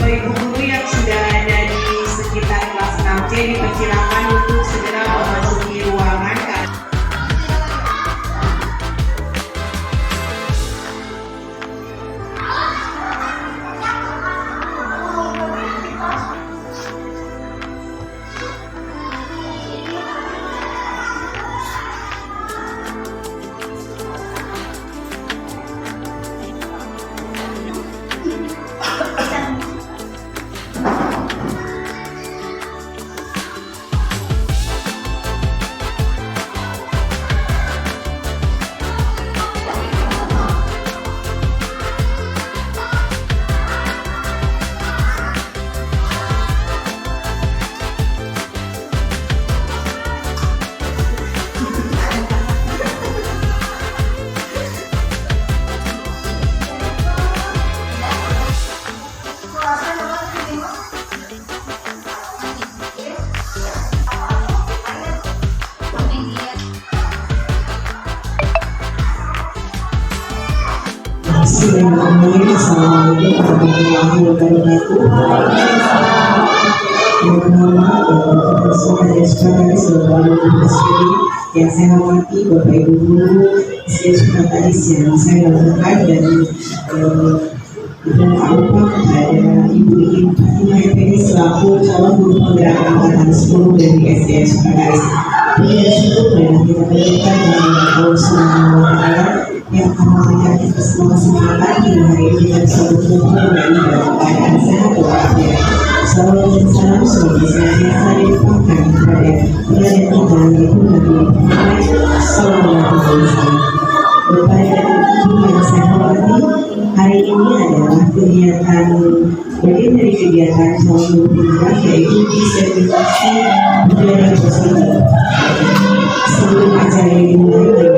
Ibu guru yang sudah ada di sekitar kelas 6C dipersilakan untuk segera memasuki ruangan. Bismillahirrahmanirrahim. Assalamualaikum warahmatullahi wabarakatuh. Yang pertama, saya sekretaris Bapak Ibu Presiden yang saya hormati, Bapak Ibu Guru, sekretaris yang saya lakukan dan tidak lupa kepada Ibu Ibu Fatimah FPD selaku calon guru penggerak angkatan 10 dari SDN Sekretaris. Puji syukur dan kita berikan kepada Allah Subhanahu wa Ta'ala yang akan memberikan kita semua semangat di hari ini kita bisa berkumpul dan dalam keadaan sehat walafiat. Salawat dan salam semoga senantiasa dilimpahkan kepada Raja kita yaitu Nabi Muhammad Sallallahu Alaihi Wasallam. Bapak dan Ibu yang saya hormati, hari ini adalah kegiatan bagian dari kegiatan calon guru penggerak yaitu disertifikasi budaya positif. Sebelum acara ini dimulai,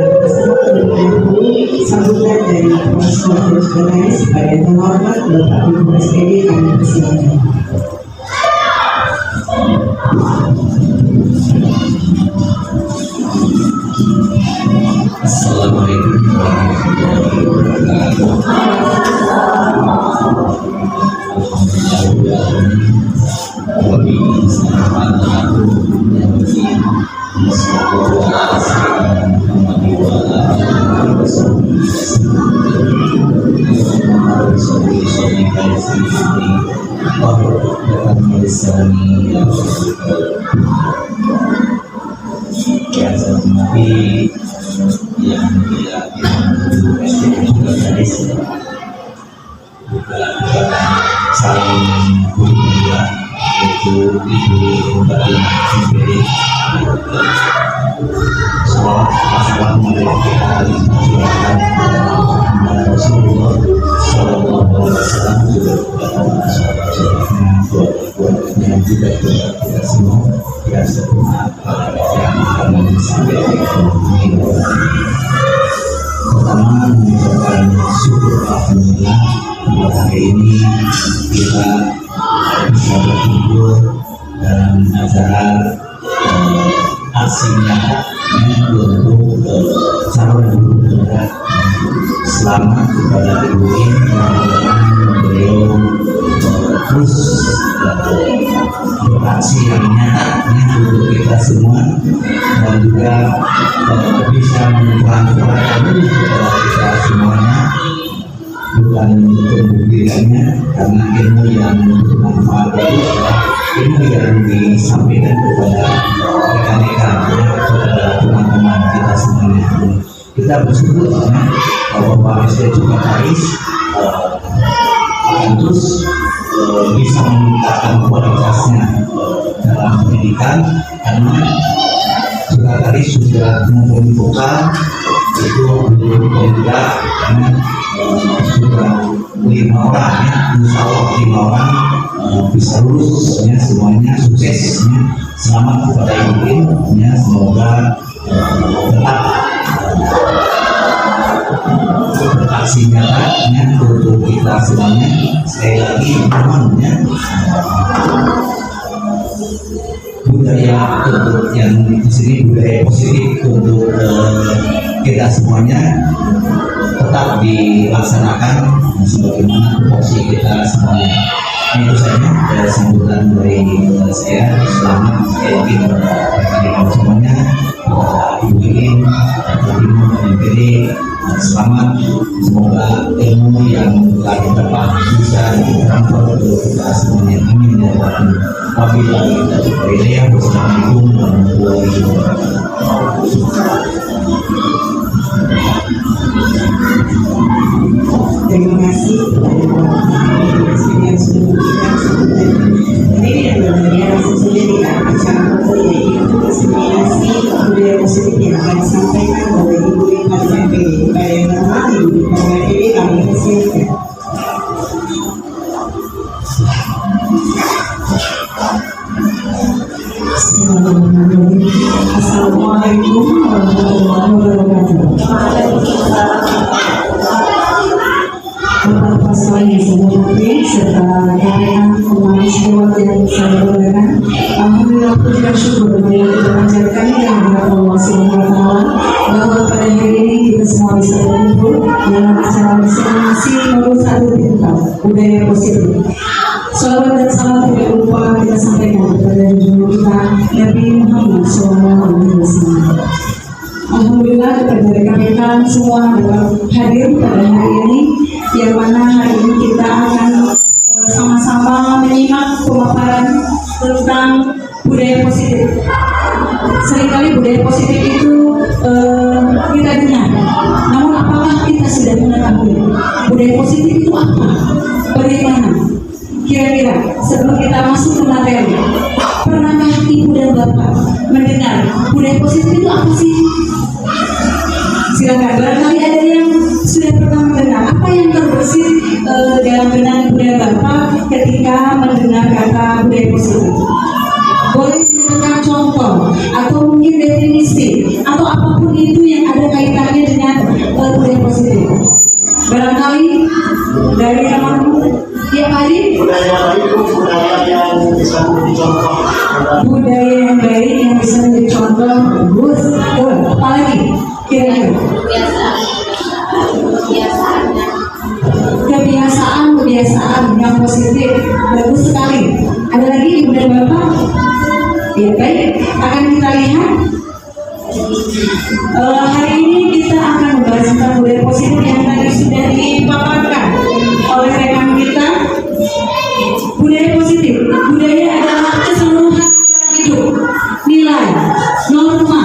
terlebih dahulu sambutan dari Profesor Sekretaris pada terhormat Bapak Ibu SPD kami persilakan. Assalamualaikum warahmatullahi yang saling berbeda yaitu Ibu Fatimah FPD. Salam kepada Rasulullah Sallallahu Alaihi Wasallam dan juga kita semua yang semangat yang akan sampai pertama mengucapkan syukur alhamdulillah pada hari ini kita bisa berkumpul dalam acara aksi nyata untuk calon guru penggerak. Selamat kepada Ibu In, beliau terus beraksi yang nyata untuk kita semua dan juga bisa mentransferkan kepada kita semuanya, bukan untuk pembuktiannya, karena ilmu yang bermanfaat itu adalah ilmu yang disampaikan kepada rekan-rekan, kepada teman-teman kita semuanya. Kita bersyukur bahwa Pak SD Sekretaris akan terus bisa meningkatkan kualitasnya dalam pendidikan, karena Sekretaris sudah membuka itu juga sudah 5 orang ya, insya Allah 5 orang bisa lulus ya, semuanya sukses ya. Selamat kepada ibu ya, semoga tetap beraksi nyata ya, untuk kita semuanya. Sekali lagi teman-teman ya, budaya untuk yang di sini budaya positif untuk kita semuanya tetap dilaksanakan sebagaimana tupoksi kita semuanya. Itu saja sambutan dari saya. Selamat sekali lagi kepada rekan-rekan semuanya, Ibu Iin, Ibu MPD, selamat. Semoga ilmu yang telah didapat bisa ditransfer ke kita semuanya. Amin ya Rabbal alamin. Wassalamualaikum warahmatullahi wabarakatuh. Terima kasih kepada yang sudah memberikan sambutan. Ini yang berbeda langsung saja kita acara foto, yaitu presentasi budaya positif yang akan disampaikan oleh Ibu Rima di MPD. Pada yang pertama, Ibu Rima di MPD kami persilakan. Assalamualaikum warahmatullahi wabarakatuh. Bapak saya semuanya serta rekan pemain squad yang saya banggakan, alhamdulillah puji dan syukur yang kita panjatkan kepada Allah Subhanahu wa Ta'ala bahwa pada hari ini kita semua bisa berkumpul dalam acara masing-masing menurut satu tentang budaya positif. Salawat dan salam tidak lupa kita sampaikan kepada junjungan kita Nabi Muhammad SAW. Alhamdulillah kepada rekan-rekan semua dapat hadir pada hari ini, yang mana hari ini kita akan sama-sama menyimak pemaparan tentang budaya positif. Seringkali budaya positif itu kita dengar, namun apakah kita sudah mengetahui budaya positif itu apa? Bagaimana? Kira-kira sebelum kita masuk ke materi, pernahkah Ibu dan Bapak mendengar budaya positif itu apa sih? Silakan, barangkali ada yang sudah pernah mendengar. Apa yang terbersih dalam benak Ibu dan Bapak ketika mendengar kata budaya positif? Boleh memberikan contoh atau mungkin definisi atau apapun itu yang ada kaitannya dengan budaya positif. Barangkali dari teman-teman yang hadir, budaya itu budaya yang bisa menjadi contoh. Budaya yang baik yang bisa menjadi contoh, bagus. Apalagi kira-kira kebiasaan yang positif, bagus sekali. Ada lagi Ibu dan Bapak? Ya baik, akan kita lihat. Hari ini kita akan membahas tentang budaya positif yang tadi sudah dipaparkan oleh rekan kita. Budaya positif, budaya adalah keseluruhan cara hidup, nilai, norma,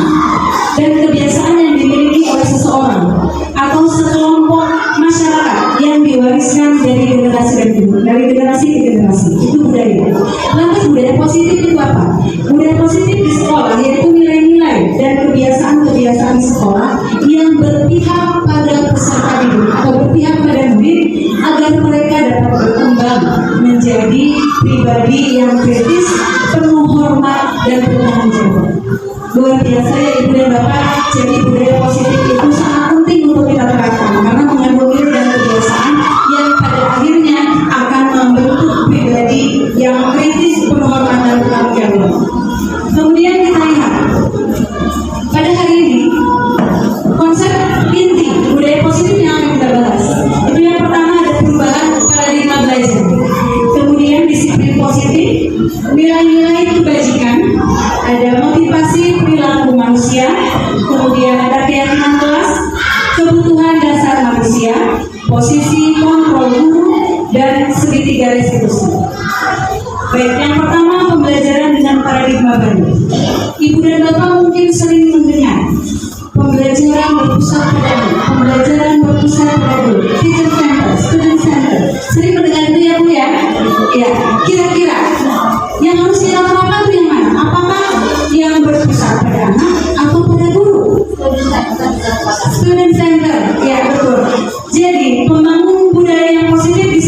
dan kebiasaan yang dimiliki oleh seseorang atau sekelompok masyarakat yang diwariskan dari generasi ke generasi. Itu budaya. Lantas budaya positif itu apa? Budaya positif di sekolah yaitu nilai-nilai dan kebiasaan-kebiasaan di sekolah yang berpihak pada peserta didik atau berpihak pada murid agar mereka dapat berkembang menjadi pribadi yang kritis, penuh hormat dan bertanggung jawab. Luar biasa ya Ibu dan Bapak. Jadi budaya positif itu sangat penting untuk kita terapkan karena mengandung nilai dan kebiasaan yang pada akhirnya akan membentuk pribadi yang kritis, penuh hormat dan bertanggung jawab. Kemudian kita lihat pada hari ini konsep inti budaya positif yang akan kita bahas itu yang pertama ada perubahan paradigma belajar, kemudian disiplin positif, nilai-nilai kebajikan, ada motivasi perilaku manusia, kemudian ada keyakinan kelas, kebutuhan dasar manusia, posisi kontrol guru, dan segitiga restitusi. Baik, yang pertama pembelajaran dengan paradigma baru. Ibu dan Bapak mungkin sering mendengar pembelajaran berpusat pada guru, teacher center, student center. Sering mendengar itu ya Bu ya? Ya, kira-kira yang harus kita terapkan itu yang mana? Apakah yang berpusat pada anak atau pada guru? Student center, ya betul. Jadi pembangun budaya yang positif di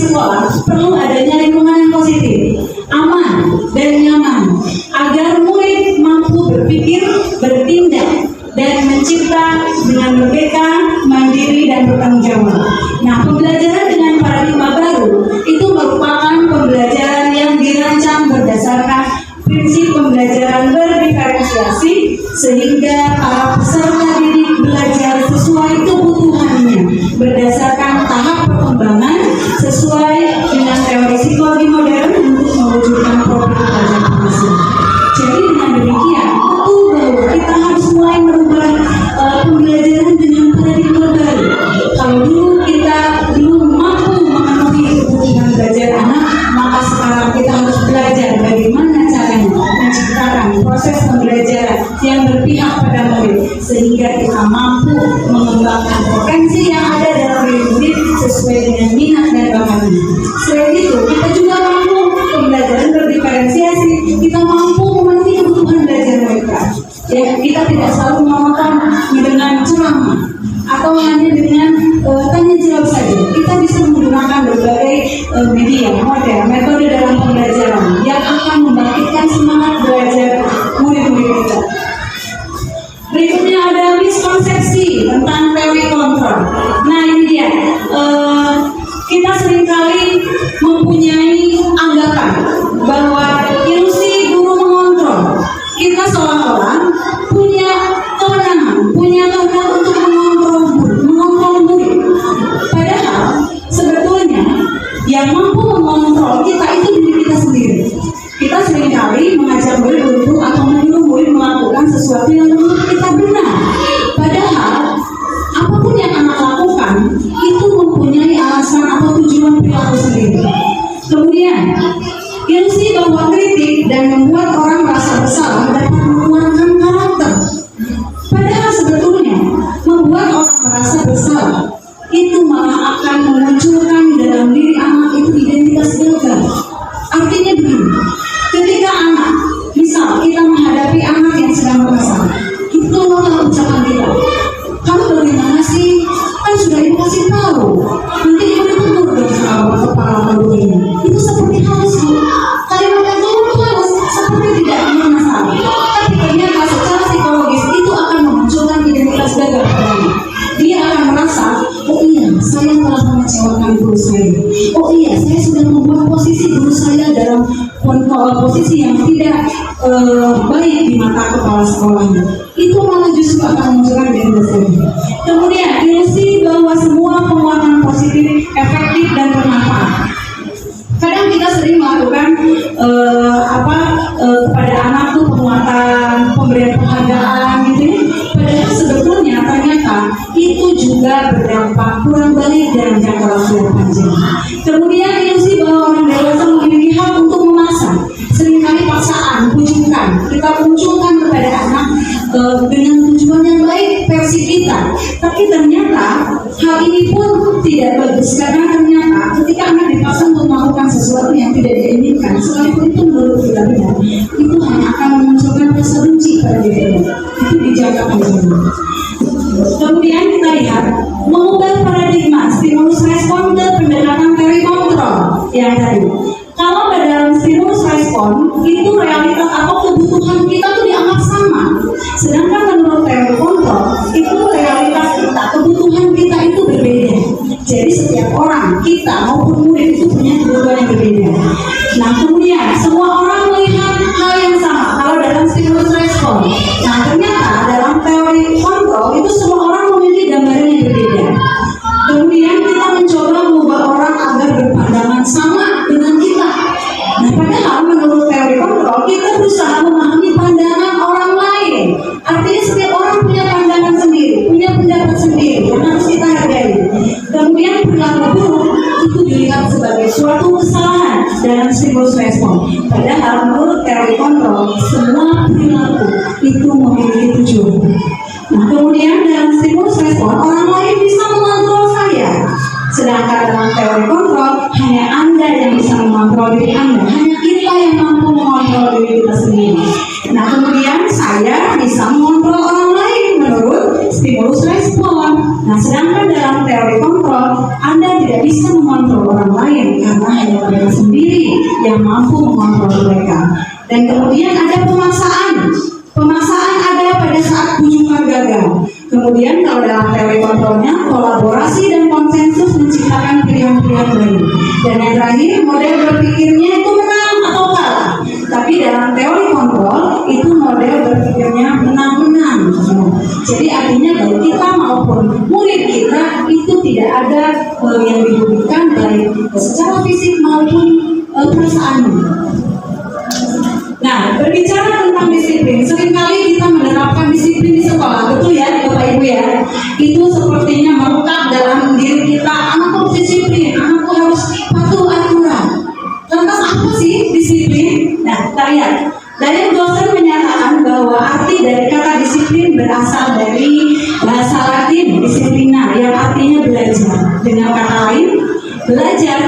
dengan merdeka, mandiri, dan bertanggung jawab. Nah, pembelajaran dengan paradigma baru itu merupakan pembelajaran yang dirancang berdasarkan prinsip pembelajaran berdiferensiasi sehingga para peserta didik belajar sesuai kebutuhannya berdasarkan tahap perkembangan sesuai dengan teori psikologi modern untuk mewujudkan profil pelajar masing. Jadi dengan demikian, tentu bahwa kita harus mulai merubah pembelajaran dengan paradigma baru. Kalau dulu kita belum mampu memenuhi kebutuhan belajar anak, maka sekarang kita harus belajar bagaimana caranya menciptakan proses pembelajaran yang berpihak pada murid sehingga kita mampu mengembangkan potensi yang ada dalam diri murid sesuai dengan minat dan bakatnya. Selain itu, kita juga mampu pembelajaran berdiferensiasi, kita mampu memenuhi kebutuhan belajar mereka. Ya, kita tidak selalu menonton dengan ceramah atau hanya dengan tanya jawab saja. Kita bisa menggunakan berbagai media modern, metode dalam pembelajaran yang akan membangkitkan semangat belajar murid-murid kita. Berikutnya ada miskonsepsi tentang teori kontrol. Nah ini dia, kita seringkali mempunyai anggapan bahwa ilusi guru mengontrol. Kita seolah-olah punya kewenangan untuk mengontrol murid. Padahal sebetulnya yang mampu mengontrol kita itu diri kita sendiri. Kita seringkali mengajak murid untuk atau menyuruh murid melakukan sesuatu yang menurut kita benar. Padahal apapun yang anak lakukan itu mempunyai alasan atau tujuan perilaku sendiri. Kemudian ilusi bahwa kritik dan membuat orang merasa bersalah dapat menguatkan karakter. Padahal sebetulnya membuat orang merasa bersalah itu malah akan memunculkan dalam diri anak itu identitas gagal. Artinya begini, ketika anak, misal kita menghadapi anak yang sedang bermasalah, itu keluarlah ucapan kita, kamu bagaimana sih? Kan sudah ibu kasih tahu, nanti ibu ditegur dong sama kepala kamu ini. Itu seperti halus, kalimat itu halus, seperti tidak bermasalah. Tapi ternyata secara psikologis itu akan memunculkan identitas gagal padanya. Dia akan merasa, oh iya, saya telah mengecewakan guru saya. Oh iya, saya sudah membuat posisi guru saya dalam posisi yang tidak baik di mata kepala sekolahnya. Itu malah justru akan memunculkan identitas gagal. Kemudian ilusi bahwa semua penguatan positif, efektif dan bermanfaat. Kadang kita sering melakukan kepada anak tuh penguatan, pemberian penghargaan gitu ya. Padahal sebetulnya ternyata itu juga berdampak kurang baik dalam jangka waktu yang panjang. Kemudian ilusi bahwa orang dewasa memiliki hak untuk memaksa. Seringkali paksaan, bujukan kita munculkan kepada anak dengan tujuan yang baik versi kita. Tapi ternyata hal ini pun tidak bagus karena ternyata ketika anak dipaksa untuk melakukan sesuatu yang tidak diinginkan, sekalipun itu menurut kita benar, itu hanya akan memunculkan rasa benci pada diri. Itu di jangka panjang. Kemudian kita lihat mengubah paradigma stimulus respon ke pendekatan teori kontrol yang tadi. Kalau dalam stimulus respon itu realitas atau kebutuhan kita tuh dianggap sama, sedangkan menurut teori kontrol itu realitas kita, kebutuhan kita itu berbeda. Jadi setiap orang, kita maupun murid itu punya kebutuhan yang berbeda. Nah kemudian semua orang melihat hal yang sama kalau dalam stimulus respon. Nah ternyata dalam teori kontrol itu semua orang memiliki gambaran yang berbeda. Kemudian kita mencoba mengubah orang agar berpandangan sama dengan kita. Nah padahal menurut teori kontrol kita berusaha memahami pandangan orang lain. Artinya setiap orang punya pandangan sendiri, punya pendapat sendiri yang harus kita hargai. Kemudian perilaku buruk itu dilihat sebagai suatu kesalahan dalam stimulus respon. Padahal menurut teori kontrol semua perilaku itu memiliki tujuan. Nah kemudian dalam stimulus respon orang lain bisa mengontrol saya. Sedangkan dalam teori kontrol hanya Anda yang bisa mengontrol diri Anda, hanya kita yang mampu mengontrol diri kita sendiri. Nah kemudian saya bisa mengontrol orang lain menurut stimulus respon. Nah sedangkan dalam teori kontrol Anda tidak bisa mengontrol orang lain karena hanya mereka sendiri yang mampu mengontrol mereka. Dan kemudian ada pemaksaan. Pemaksaan ada pada saat bujukan gagal. Kemudian kalau dalam teori kontrolnya, kolaborasi dan konsensus menciptakan pilihan-pilihan baru. Dan yang terakhir, model berpikirnya itu menang atau kalah. Tapi dalam teori kontrol itu model berpikirnya menang-menang. Jadi artinya baik kita maupun murid kita itu tidak ada yang dirugikan baik secara fisik maupun perasaan. Nah, berbicara tentang disiplin, seringkali kita menerapkan disiplin di sekolah, betul ya Bapak Ibu ya? Itu sepertinya melekat dalam diri kita, anakku disiplin, anakku harus patuh aturan. Lantas apa sih disiplin? Nah, kita lihat. Dari dosen menyatakan bahwa arti dari kata disiplin berasal dari bahasa Latin disiplina yang artinya belajar. Dengan kata lain, belajar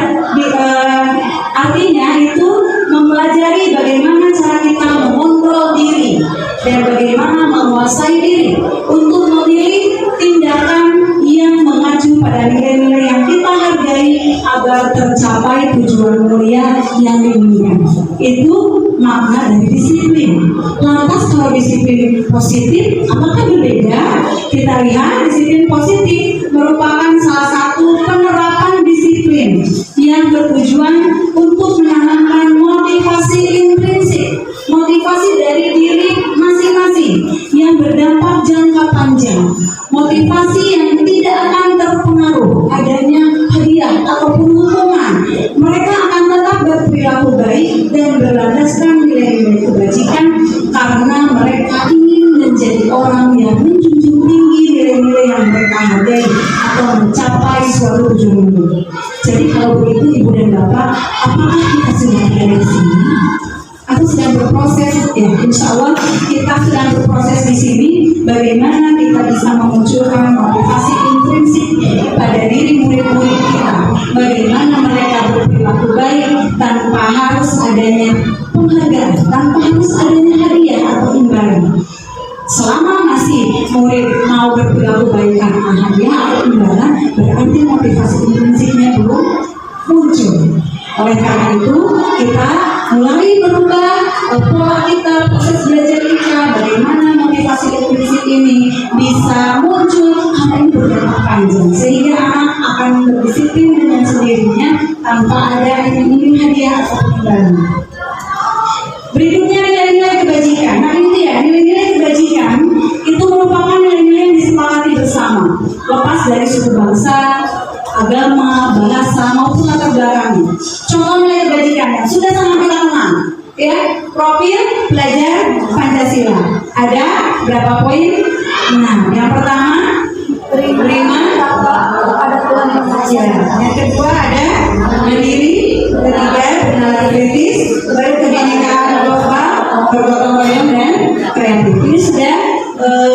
artinya itu mempelajari bagaimana cara kita mengontrol diri dan bagaimana menguasai diri untuk memilih tindakan yang mengacu pada nilai-nilai yang kita hargai agar tercapai tujuan mulia yang diinginkan. Itu makna dari disiplin. Lantas kalau disiplin positif, apakah berbeda? Kita lihat disiplin positif merupakan salah satu penerapan disiplin yang bertujuan untuk menanamkan motivasi intrinsik, motivasi dari diri masing-masing yang berdampak jangka panjang, motivasi yang tidak akan terpengaruh adanya hadiah ataupun hukuman. Mereka akan tetap berperilaku baik dan berlandaskan nilai-nilai kebajikan karena mereka ingin menjadi orang yang menjunjung tinggi nilai-nilai yang mereka hargai atau mencapai suatu tujuan. Jadi kalau begitu Ibu dan Bapak, apakah kita sudah ada di sini? Atau sedang berproses? Ya, insya Allah kita sedang berproses di sini. Bagaimana kita bisa memunculkan motivasi intrinsik pada diri murid-murid kita? Bagaimana mereka berperilaku baik tanpa harus adanya penghargaan, tanpa harus adanya hadiah atau imbalan. Selama masih murid mau berperilaku baik tanpa hadiah atau imbalan, berarti motivasi intrinsiknya belum muncul. Oleh karena itu, kita mulai merubah pola kita, proses belajar kita, bagaimana motivasi intrinsik ini bisa muncul karena ini berdampak panjang, sehingga anak akan berdisiplin dengan sendirinya tanpa ada ingin hadiah atau imbalan. Berikutnya nilai-nilai kebajikan. Nah ini ya, nilai-nilai kebajikan itu merupakan nilai-nilai yang disepakati bersama, lepas dari suku bangsa, agama, bahasa maupun latar belakangnya. Contoh nilai kebajikan yang sudah sangat kita kenal, ya, profil pelajar Pancasila. Ada berapa poin? Nah, yang pertama terima ada Tuhan yang saja. Yang kedua ada mandiri, ketiga bernalar kritis, baru kebinekaan global, bergotong royong dan kreatif. Ini sudah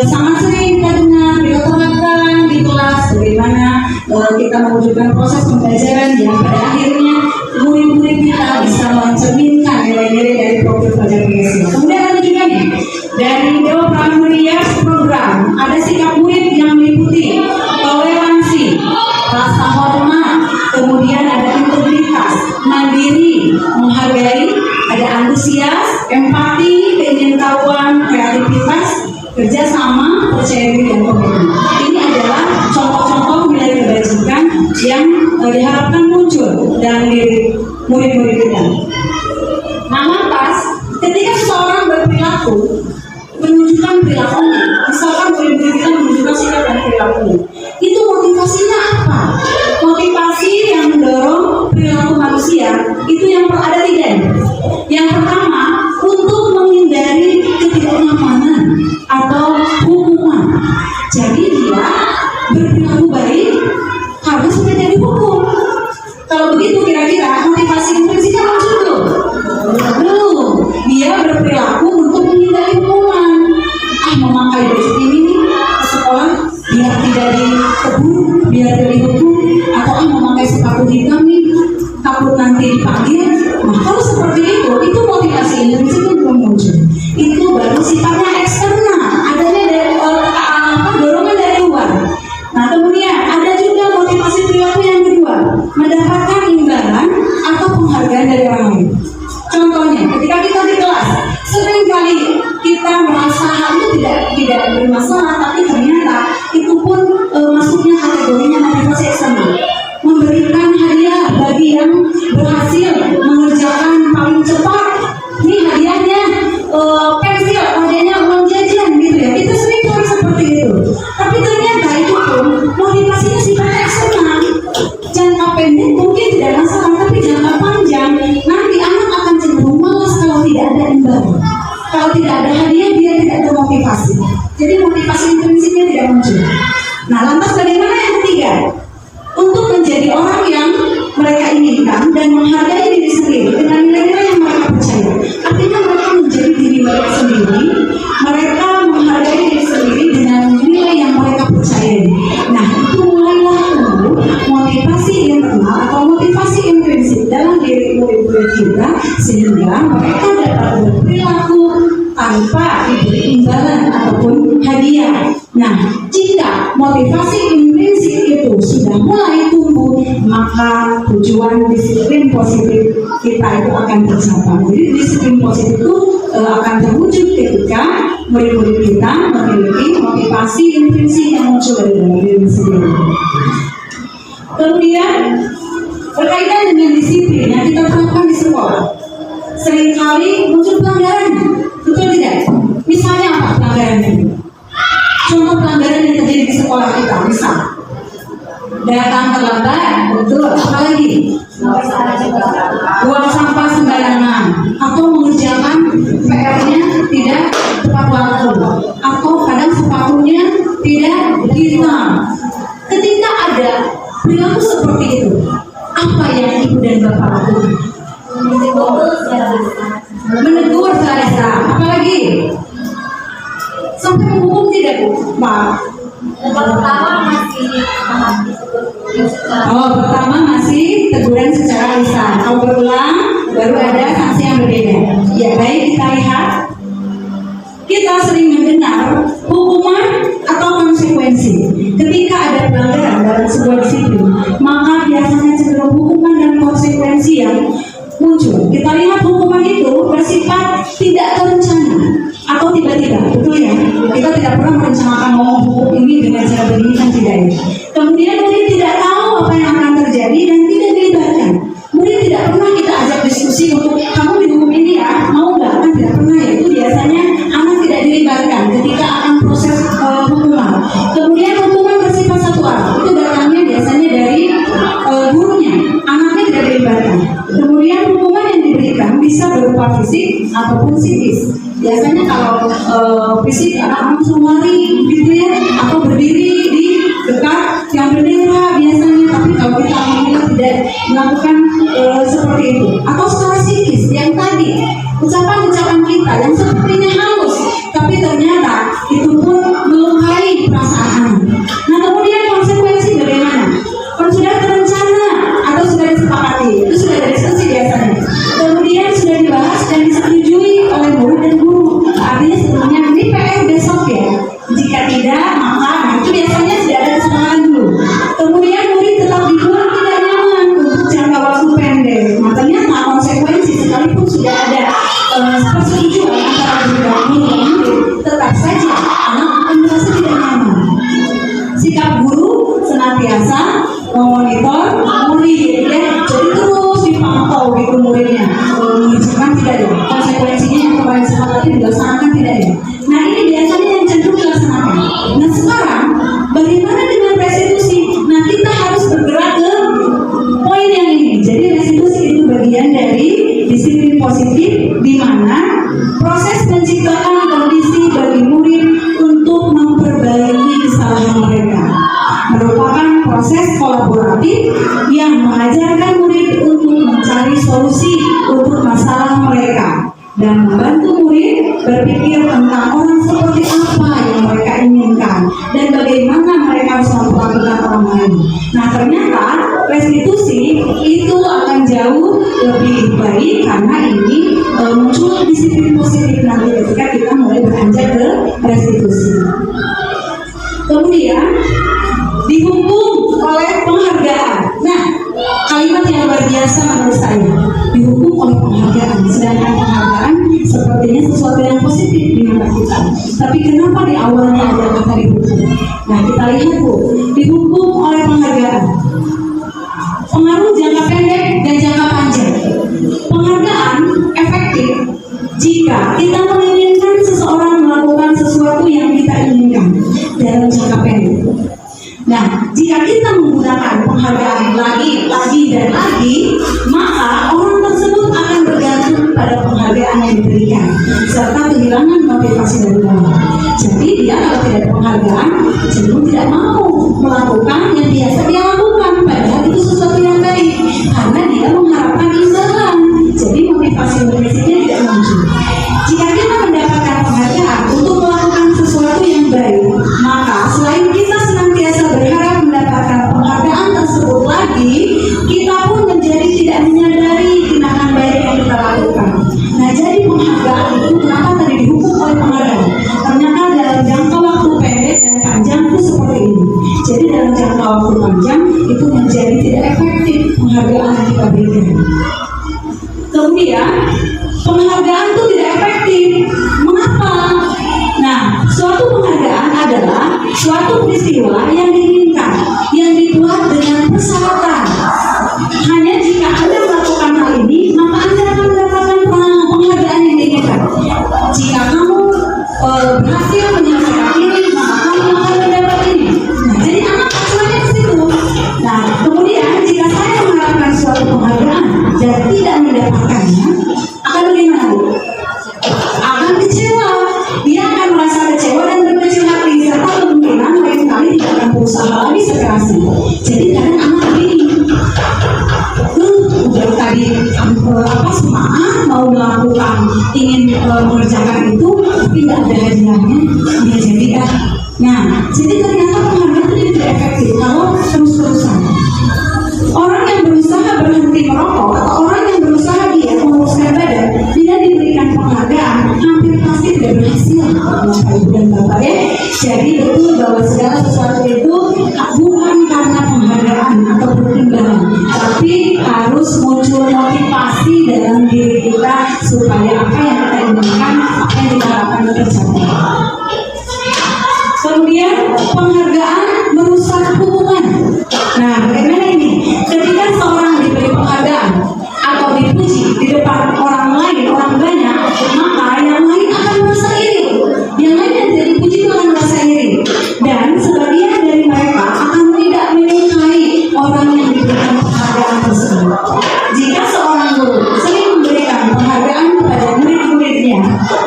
sangat sering kita dengar, dikatakan di kelas bagaimana kita mewujudkan proses pembelajaran yang pada akhirnya murid-murid kita bisa mencerminkan nilai-nilai dari profil pelajar Pancasila. Kemudian ada juga nih dari Dewa Pramudia program ada sikap murid yang meliputi toleransi, rasa hormat, kemudian ada integritas, mandiri, menghargai, ada antusias, empati, keingintahuan, kreativitas, kerjasama, percaya diri dan komitmen. Ini adalah contoh-contoh nilai kebajikan yang diharapkan muncul dalam diri murid-murid kita. Nah, lantas ketika seseorang berperilaku menunjukkan perilakunya, misalkan murid-murid kita menunjukkan sikap dan perilakunya, itu motivasinya apa? Motivasi yang mendorong perilaku manusia itu yang ada tiga. Yang pertama, untuk menghindari ketidaknyamanan atau hukuman. Jadi dia berperilaku baik harus menjadi hukum. Kalau begitu kira-kira motivasi intrinsiknya muncul belum? Dia berperilaku untuk menghindari hukuman. Memakai baju ini nih ke sekolah biar tidak ditegur, biar tidak dihukum, atau memakai sepatu hitam nih takut nanti dipanggil. Nah, kalau seperti itu motivasi intrinsiknya belum muncul. Itu baru sifatnya eksternal, adanya dari dorongan dari luar. Nah, kemudian ada juga motivasi perilaku yang kedua, mendapatkan imbalan atau penghargaan dari orang lain. Contohnya, ketika kita di kelas, seringkali kita merasa hal itu tidak bermasalah, tapi ternyata motivasi. Jadi motivasi intrinsiknya tidak muncul. Nah, lantas bagaimana yang ketiga? Untuk menjadi orang yang mereka inginkan dan menghargai diri sendiri dengan nilai-nilai yang mereka percaya. Artinya mereka menjadi diri mereka sendiri, mereka menghargai diri sendiri dengan nilai yang mereka percaya. Nah, itu mulailah tumbuh motivasi internal atau motivasi intrinsik dalam diri murid-murid kita, sehingga mereka dapat berperilaku tanpa diberi imbalan ataupun hadiah. Nah, jika motivasi intrinsik itu sudah mulai tumbuh, maka tujuan disiplin positif kita itu akan tercapai. Jadi disiplin positif itu akan terwujud ketika murid-murid kita memiliki motivasi intrinsik yang muncul dari dalam diri sendiri. Kemudian berkaitan dengan disiplin yang kita terapkan di sekolah, seringkali muncul pelanggaran, betul tidak? Misalnya apa pelanggarannya? Contoh pelanggaran yang terjadi di sekolah kita, misal datang terlambat, betul. Apalagi buang sampah sembarangan, atau mengerjakan PR-nya tidak tepat waktu, atau kadang sepatunya tidak hitam. Ketika ada perilaku seperti itu, apa yang ibu dan bapak lakukan? Menegur secara, apalagi sampai menghukum tidak, Bu? Pak. Pertama masih teguran secara lisan. Kalau berulang baru ada sanksi yang berbeda. Ya, baik, kita lihat. Kita sering mendengar hukuman atau konsekuensi. Ketika ada pelanggaran dalam sebuah disiplin, maka biasanya cenderung hukuman dan konsekuensi yang muncul. Kita lihat hukuman itu bersifat tidak terencana atau tiba-tiba, betul ya? Kita tidak pernah merencanakan mau hukum ini dengan cara begini, kan tidak ya? Kemudian murid tidak tahu apa yang akan terjadi dan tidak dilibatkan. Murid tidak pernah kita ajak diskusi untuk kamu dihukum ini ya, mau nggak? Kan tidak pernah ya. Itu biasanya anak tidak dilibatkan ketika akan proses hukuman. Kemudian hukuman bersifat satu arah, itu datangnya biasanya dari gurunya, anaknya tidak dilibatkan. Kemudian hukuman yang diberikan bisa berupa fisik ataupun psikis. Biasanya kalau fisik anak langsung lari gitu ya, atau berdiri di dekat yang bendera biasanya. Tapi kalau kita alhamdulillah tidak melakukan seperti itu. Atau secara psikis yang tadi, ucapan-ucapan kita yang sepertinya halus, tapi ternyata itu pun melukai perasaan. Nah, kemudian konsekuensi bagaimana? Kalau sudah terencana atau sudah disepakati, itu sudah ada diskusi biasanya. Kemudian sudah dibahas dan disetujui oleh murid dan guru. Artinya sebelumnya ini PR besok ya. Jika tidak, maka itu biasanya sudah ada kesepakatan dulu. Kemudian murid tetap dibuat tidak nyaman untuk jangka waktu pendek. Nah, ternyata konsekuensi sekalipun sudah ada persetujuan antara guru dan murid, tetap saja anak akan merasa tidak nyaman. Sikap guru senantiasa memonitor murid ya, jadi terus dipantau gitu muridnya, menunjukkan tidak ada konsekuensinya yang kemarin sepakati dilaksanakan tidak ada. Nah, ini biasanya yang cenderung dilaksanakan. Nah, sekarang bagaimana dengan restitusi? Nah, kita harus bergerak ke poin yang ini. Jadi restitusi itu bagian dari disiplin positif, di mana proses menciptakan kondisi bagi murid untuk memperbaiki kesalahan mereka merupakan proses kolaboratif yang mengajarkan murid untuk mencari solusi untuk masalah mereka dan membantu murid berpikir tentang orang seperti apa yang mereka inginkan dan bagaimana mereka harus memperlakukan orang lain. Nah, ternyata restitusi itu akan jauh lebih baik karena ini muncul disiplin positif nanti ketika kita mulai beranjak ke restitusi. Kemudian dihukum oleh penghargaan. Nah, kalimat yang luar biasa menurut saya, dihukum oleh penghargaan. Sedangkan penghargaan sepertinya sesuatu yang positif di mata kita. Tapi kenapa di awalnya ada kata dihukum? Nah, kita lihat Bu, dihukum oleh penghargaan. Pengaruh jangka pendek dan jangka panjang. Penghargaan efektif jika kita menginginkan seseorang melakukan sesuatu yang kita inginkan dalam jangka pendek. Nah, jika kita menggunakan penghargaan lagi dan lagi, maka orang tersebut akan bergantung pada penghargaan penghargaan yang diberikan serta kehilangan motivasi dari bawah. Jadi dia kalau tidak ada penghargaan cenderung tidak mau melakukan yang biasa dia lakukan, padahal itu sesuatu yang baik karena dia mengharapkan imbalan. Jadi motivasi intrinsiknya tidak muncul. Jika kita mendapatkan penghargaan untuk melakukan sesuatu yang baik, maka selain kita senantiasa berharap mendapatkan penghargaan tersebut lagi, kita pun menjadi tidak menyadari tindakan baik yang kita lakukan. Nah, jadi penghargaan itu kenapa tadi dihukum oleh penghargaan? Ternyata dalam jangka waktu pendek dan panjang itu seperti ini. Jadi dalam jangka waktu panjang itu menjadi tidak efektif penghargaan yang kita berikan. Kemudian penghargaan itu tidak efektif. Mengapa? Nah, suatu penghargaan adalah suatu peristiwa yang diinginkan, yang dibuat dengan persyaratan. Hanya jika Anda melakukan hal ini, maka Anda akan mendapatkan penghargaan yang diinginkan. Jika kamu berhasil menyelesaikan ini, maka kamu akan mendapat ini. Nah, jadi anak acuannya ke situ. Nah, kemudian jika saya mengharapkan suatu penghargaan dan tidak mendapatkannya, akan bagaimana, Bu? Akan kecewa. Dia akan merasa kecewa dan berkecil hati serta kemungkinan lain kali tidak akan berusaha lagi sekeras itu. Jadi kadang anak ini udah tadi semangat mau melakukan ingin mengerjakan itu tapi tidak ada hadiahnya, dia jadi nah jadi ternyata penghargaan itu tidak efektif kalau terus-terusan. Orang yang berusaha berhenti merokok atau orang yang berusaha diet menguruskan badan tidak diberikan penghargaan, hampir pasti tidak berhasil. Bapak Ibu dan Bapak ya, jadi betul bahwa segala sesuatu itu bukan karena penghargaan atau imbalan, tapi harus muncul motivasi dalam diri kita supaya apa yang kita inginkan, apa yang kita harapkan tercapai. Kemudian penghargaan merusak hubungan. Nah, bagaimana ini? Ketika seorang diberi penghargaan atau dipuji di depan orang lain, orang banyak, maka yang lain akan merasa iri. Yang lain yang tidak dipuji akan merasa iri. Dan sebagian dari mereka akan tidak menyukai orang yang diberikan penghargaan tersebut. Jika seorang guru sering memberikan penghargaan kepada murid-muridnya,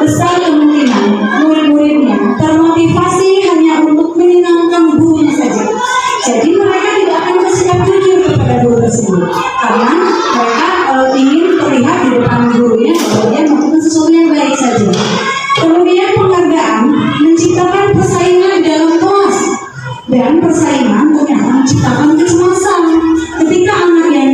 besar kemungkinan murid-muridnya termotivasi hanya untuk menyenangkan gurunya saja. Jadi mereka tidak akan bersikap jujur kepada guru tersebut karena mereka ingin terlihat di depan gurunya bahwa dia melakukan sesuatu yang baik saja. Kemudian penghargaan menciptakan persaingan dalam kelas, dan persaingan ternyata menciptakan kecemasan. Ketika anak yang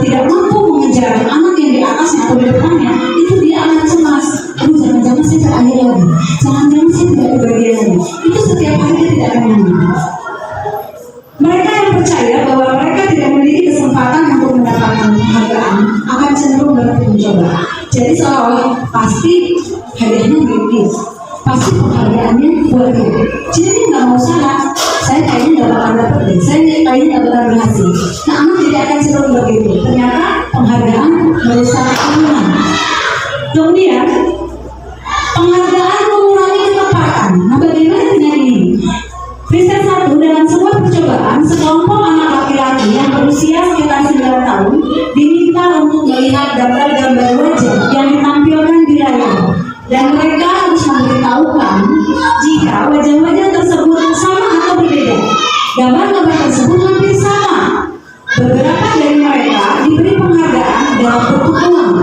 tidak mampu mengejar anak yang di atasnya atau di depannya, itu dia akan cemas. Jangan-jangan saya terakhir lagi, jangan-jangan saya tidak kebagian lagi. Itu setiap hari dia tidak akan nyaman. Mereka yang percaya bahwa mereka tidak memiliki kesempatan untuk mendapatkan penghargaan akan cenderung berhenti mencoba. Jadi seolah-olah pasti hadiahnya gratis, pasti penghargaannya buat dia. Jadi nggak mau salah, saya kayaknya nggak bakal dapat deh, saya kayaknya nggak bakal berhasil. Nah, anak tidak akan cenderung begitu. Ternyata penghargaan merusak hubungan. Kemudian penghargaan mengurangi ketepatan. Nah, bagaimana dengan ini? Riset 1, dalam sebuah percobaan, sekelompok anak laki-laki yang berusia sekitar 9 tahun diminta untuk melihat gambar-gambar wajah yang ditampilkan di layar, dan mereka harus memberitahukan jika wajah-wajah tersebut sama atau berbeda. Gambar-gambar tersebut hampir sama. Beberapa dari mereka diberi penghargaan dalam bentuk uang.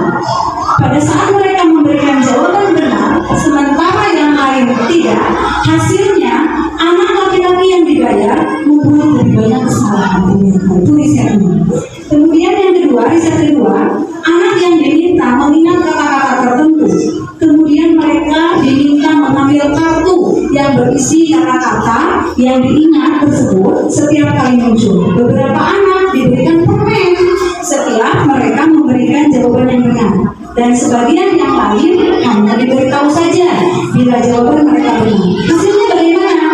Pada saat mereka memberikan jawaban benar, sementara yang lain tidak, hasilnya anak laki-laki yang dibayar membuat lebih banyak kesalahan. Itu risetnya. Kemudian yang kedua, riset kedua, anak yang diminta mengingat kata-kata tertentu, kemudian mereka diminta mengambil kartu yang berisi kata-kata yang diingat tersebut setiap kali muncul. Beberapa anak diberikan permen setiap mereka memberikan jawaban yang benar, dan sebagian yang lain hanya diberitahu saja bila jawaban mereka benar. Hasilnya bagaimana?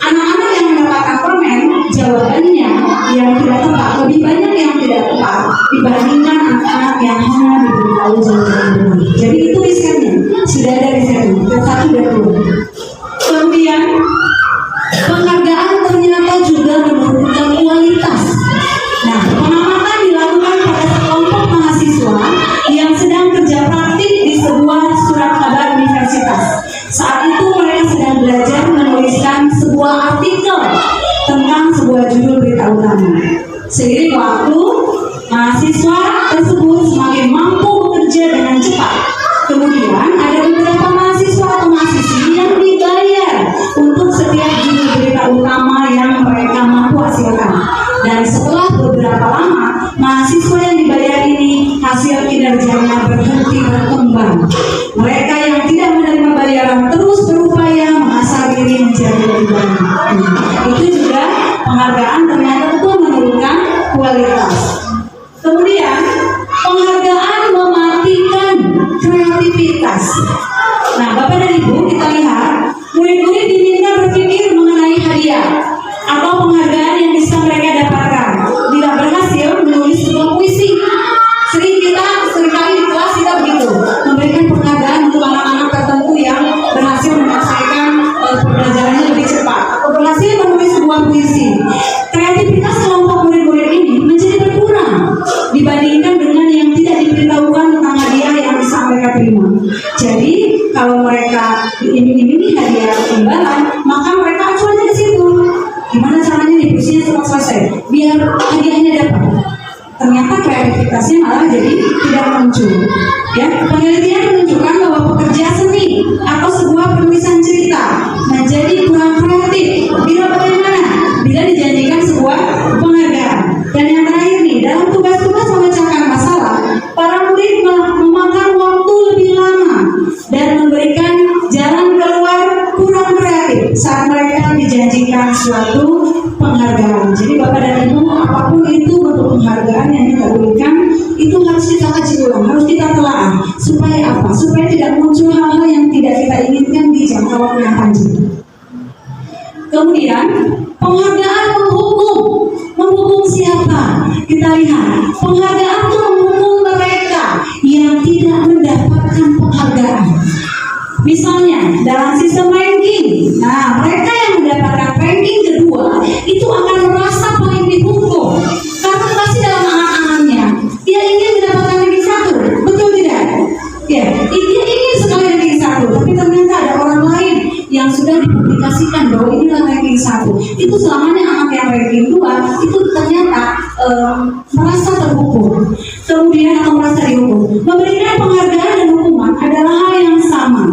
Anak-anak yang mendapatkan permen, jawabannya yang tidak tepat lebih banyak yang tidak tepat dibandingkan anak-anak yang hanya diberitahu jawaban yang benar. Jadi itu risetnya, sudah ada risetnya, yang 1 dan 2. Kemudian penghargaan ternyata juga menurunkan kualitas. Nah, pengamatan dilakukan pada sekelompok mahasiswa yang sedang kerja praktik di sebuah utama. Seiring waktu, mahasiswa tersebut semakin mampu bekerja dengan cepat. Kemudian ada beberapa mahasiswa atau mahasiswi yang dibayar untuk setiap judul berita utama yang mereka mampu hasilkan. Dan setelah beberapa lama, mahasiswa yang dibayar ini hasil kinerjanya berhenti berkembang. Mereka yang tidak menerima bayaran terus berupaya mengasah diri menjadi lebih baik. Itu juga penghargaan ternyata itu menurunkan kualitas. Kemudian penghargaan mematikan kreativitas. Nah, Bapak dan Ibu, kita lihat murid-murid diminta berpikir mengenai hadiah atau penghargaan yang bisa mereka dapatkan bila berhasil menulis sebuah puisi. Seringkali di kelas kita begitu, memberikan penghargaan untuk anak-anak tertentu yang berhasil menyelesaikan pembelajarannya lebih cepat atau berhasil menulis sebuah puisi. Kreativitas kelompok murid-murid ini menjadi berkurang dibandingkan dengan yang tidak diberitahukan tentang hadiah yang bisa mereka terima. Jadi kalau mereka diiming-imingi hadiah imbalan, maka mereka acuannya di situ. Gimana caranya nih puisinya cepat selesai biar hadiahnya dapat. Ternyata kreativitasnya malah jadi tidak muncul. Ya, penelitian menunjukkan bahwa pekerja seni atau sebuah penulisan cerita menjadi kurang kreatif bagaimana bila dijanjikan sebuah penghargaan. Dan yang terakhir nih, dalam tugas-tugas memecahkan masalah, para murid memakan waktu lebih lama dan memberikan jalan keluar kurang kreatif saat mereka dijanjikan suatu penghargaan. Jadi Bapak dan Ibu, apapun itu bentuk penghargaan yang kita berikan, itu harus kita kaji ulang, harus kita telaah. Supaya apa? Supaya tidak muncul hal-hal yang tidak kita inginkan di jangka waktu yang panjang. Kemudian penghargaan menghukum siapa? Kita lihat penghargaan itu menghukum mereka yang tidak mendapatkan penghargaan. Misalnya dalam sistem ranking, nah mereka yang mendapatkan ranking kedua itu akan merasa paling dihukum karena pasti dalam angan-angannya dia ingin mendapatkan ranking 1, betul tidak? Ya, dia ingin sekali ranking 1, tapi ternyata ada orang lain yang sudah dipublikasikan bahwa inilah ranking 1. Itu selamanya anak yang ranking 2 itu ternyata merasa terhukum, kemudian atau merasa dihukum. Memberikan penghargaan dan hukuman adalah hal yang sama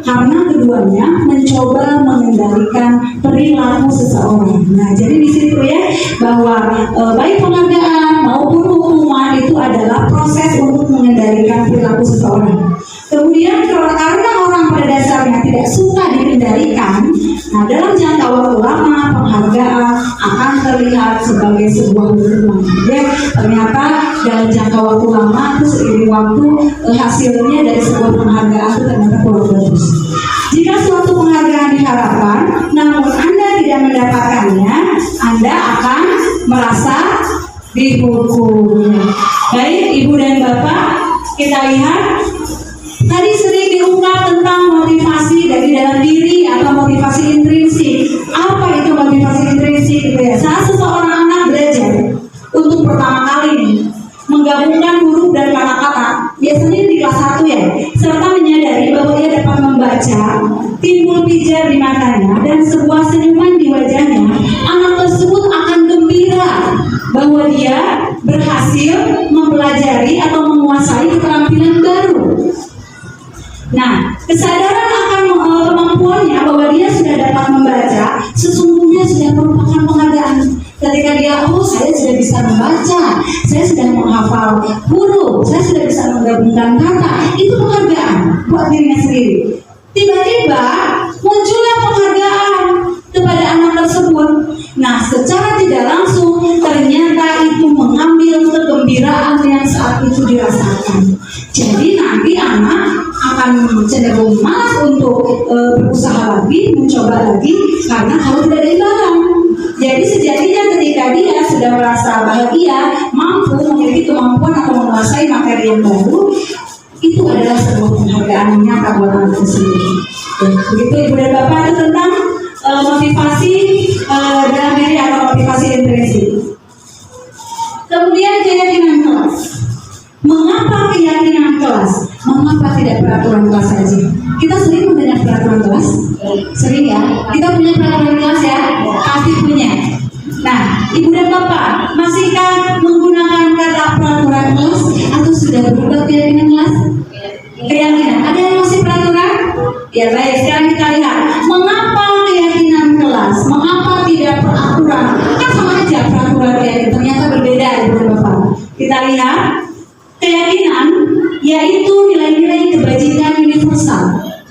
karena keduanya mencoba mengendalikan perilaku seseorang. Nah, jadi di situ ya bahwa baik penghargaan maupun hukuman itu adalah proses untuk mengendalikan perilaku seseorang. Kemudian karena orang pada dasarnya tidak suka dikendalikan, nah dalam jangka waktu lama penghargaan akan terlihat sebagai sebuah hukuman. Ya, ternyata dalam jangka waktu lama itu seiring waktu hasilnya dari sebuah penghargaan itu ternyata kurang bagus. Jika suatu penghargaan diharapkan, namun Anda tidak mendapatkannya, Anda akan merasa dihukum. Baik, Ibu dan Bapak, kita lihat tadi sering diungkap tentang motivasi dari dalam diri atau motivasi intrinsik. Apa itu motivasi intrinsik? Saat seseorang anak belajar untuk pertama kali nih, menggabungkan huruf dan kata-kata, biasanya di kelas 1 ya, serta menyadari bahwa ia dapat membaca, timbul pijar di matanya dan sebuah senyuman di wajahnya, anak tersebut akan gembira bahwa dia berhasil mempelajari atau menguasai keterampilan baru. Nah, kesadaran akan kemampuannya bahwa dia sudah dapat membaca sesungguhnya sudah merupakan penghargaan. Ketika dia, saya sudah bisa membaca, saya sudah menghafal huruf, saya sudah bisa menggabungkan kata, itu penghargaan buat dirinya sendiri. Tiba-tiba muncullah penghargaan kepada anak tersebut. Nah, secara tidak langsung ternyata itu mengambil kegembiraan yang saat itu dirasakan. Jadi nanti anak akan cenderung malas untuk berusaha lagi, mencoba lagi, karena kalau tidak ada imbalan. Jadi sejatinya ketika dia sudah merasa bahagia, mampu memiliki kemampuan atau menguasai materi yang baru, itu adalah sebuah penghargaan yang nyata buat anak tersebut. Begitu Ibu dan Bapak, itu tentang motivasi dalam diri atau motivasi intrinsik. Kemudian keyakinan kelas. Mengapa keyakinan kelas? Mengapa tidak peraturan kelas saja? Kita sering mendengar peraturan kelas, sering ya. Kita punya peraturan kelas ya, pasti punya. Nah, Ibu dan Bapak, masihkah menggunakan kata peraturan kelas atau sudah berubah keyakinan kelas? Keyakinan. Ada yang masih peraturan? Ya baik, sekarang kita lihat mengapa keyakinan kelas, mengapa tidak peraturan? Kan sama aja peraturan keyakinan, ternyata berbeda Ibu dan Bapak. Kita lihat keyakinan yaitu nilai-nilai kebajikan universal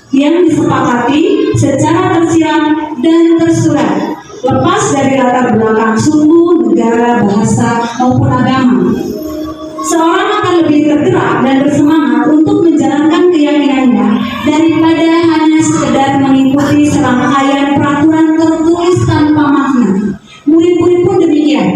yang disepakati secara tersirat dan tersurat, lepas dari latar belakang suku, negara, bahasa maupun agama. Seorang akan lebih tergerak dan bersemangat untuk menjalankan keyakinannya daripada hanya sekedar mengikuti serangkaian peraturan tertulis tanpa makna. Murid-murid pun demikian.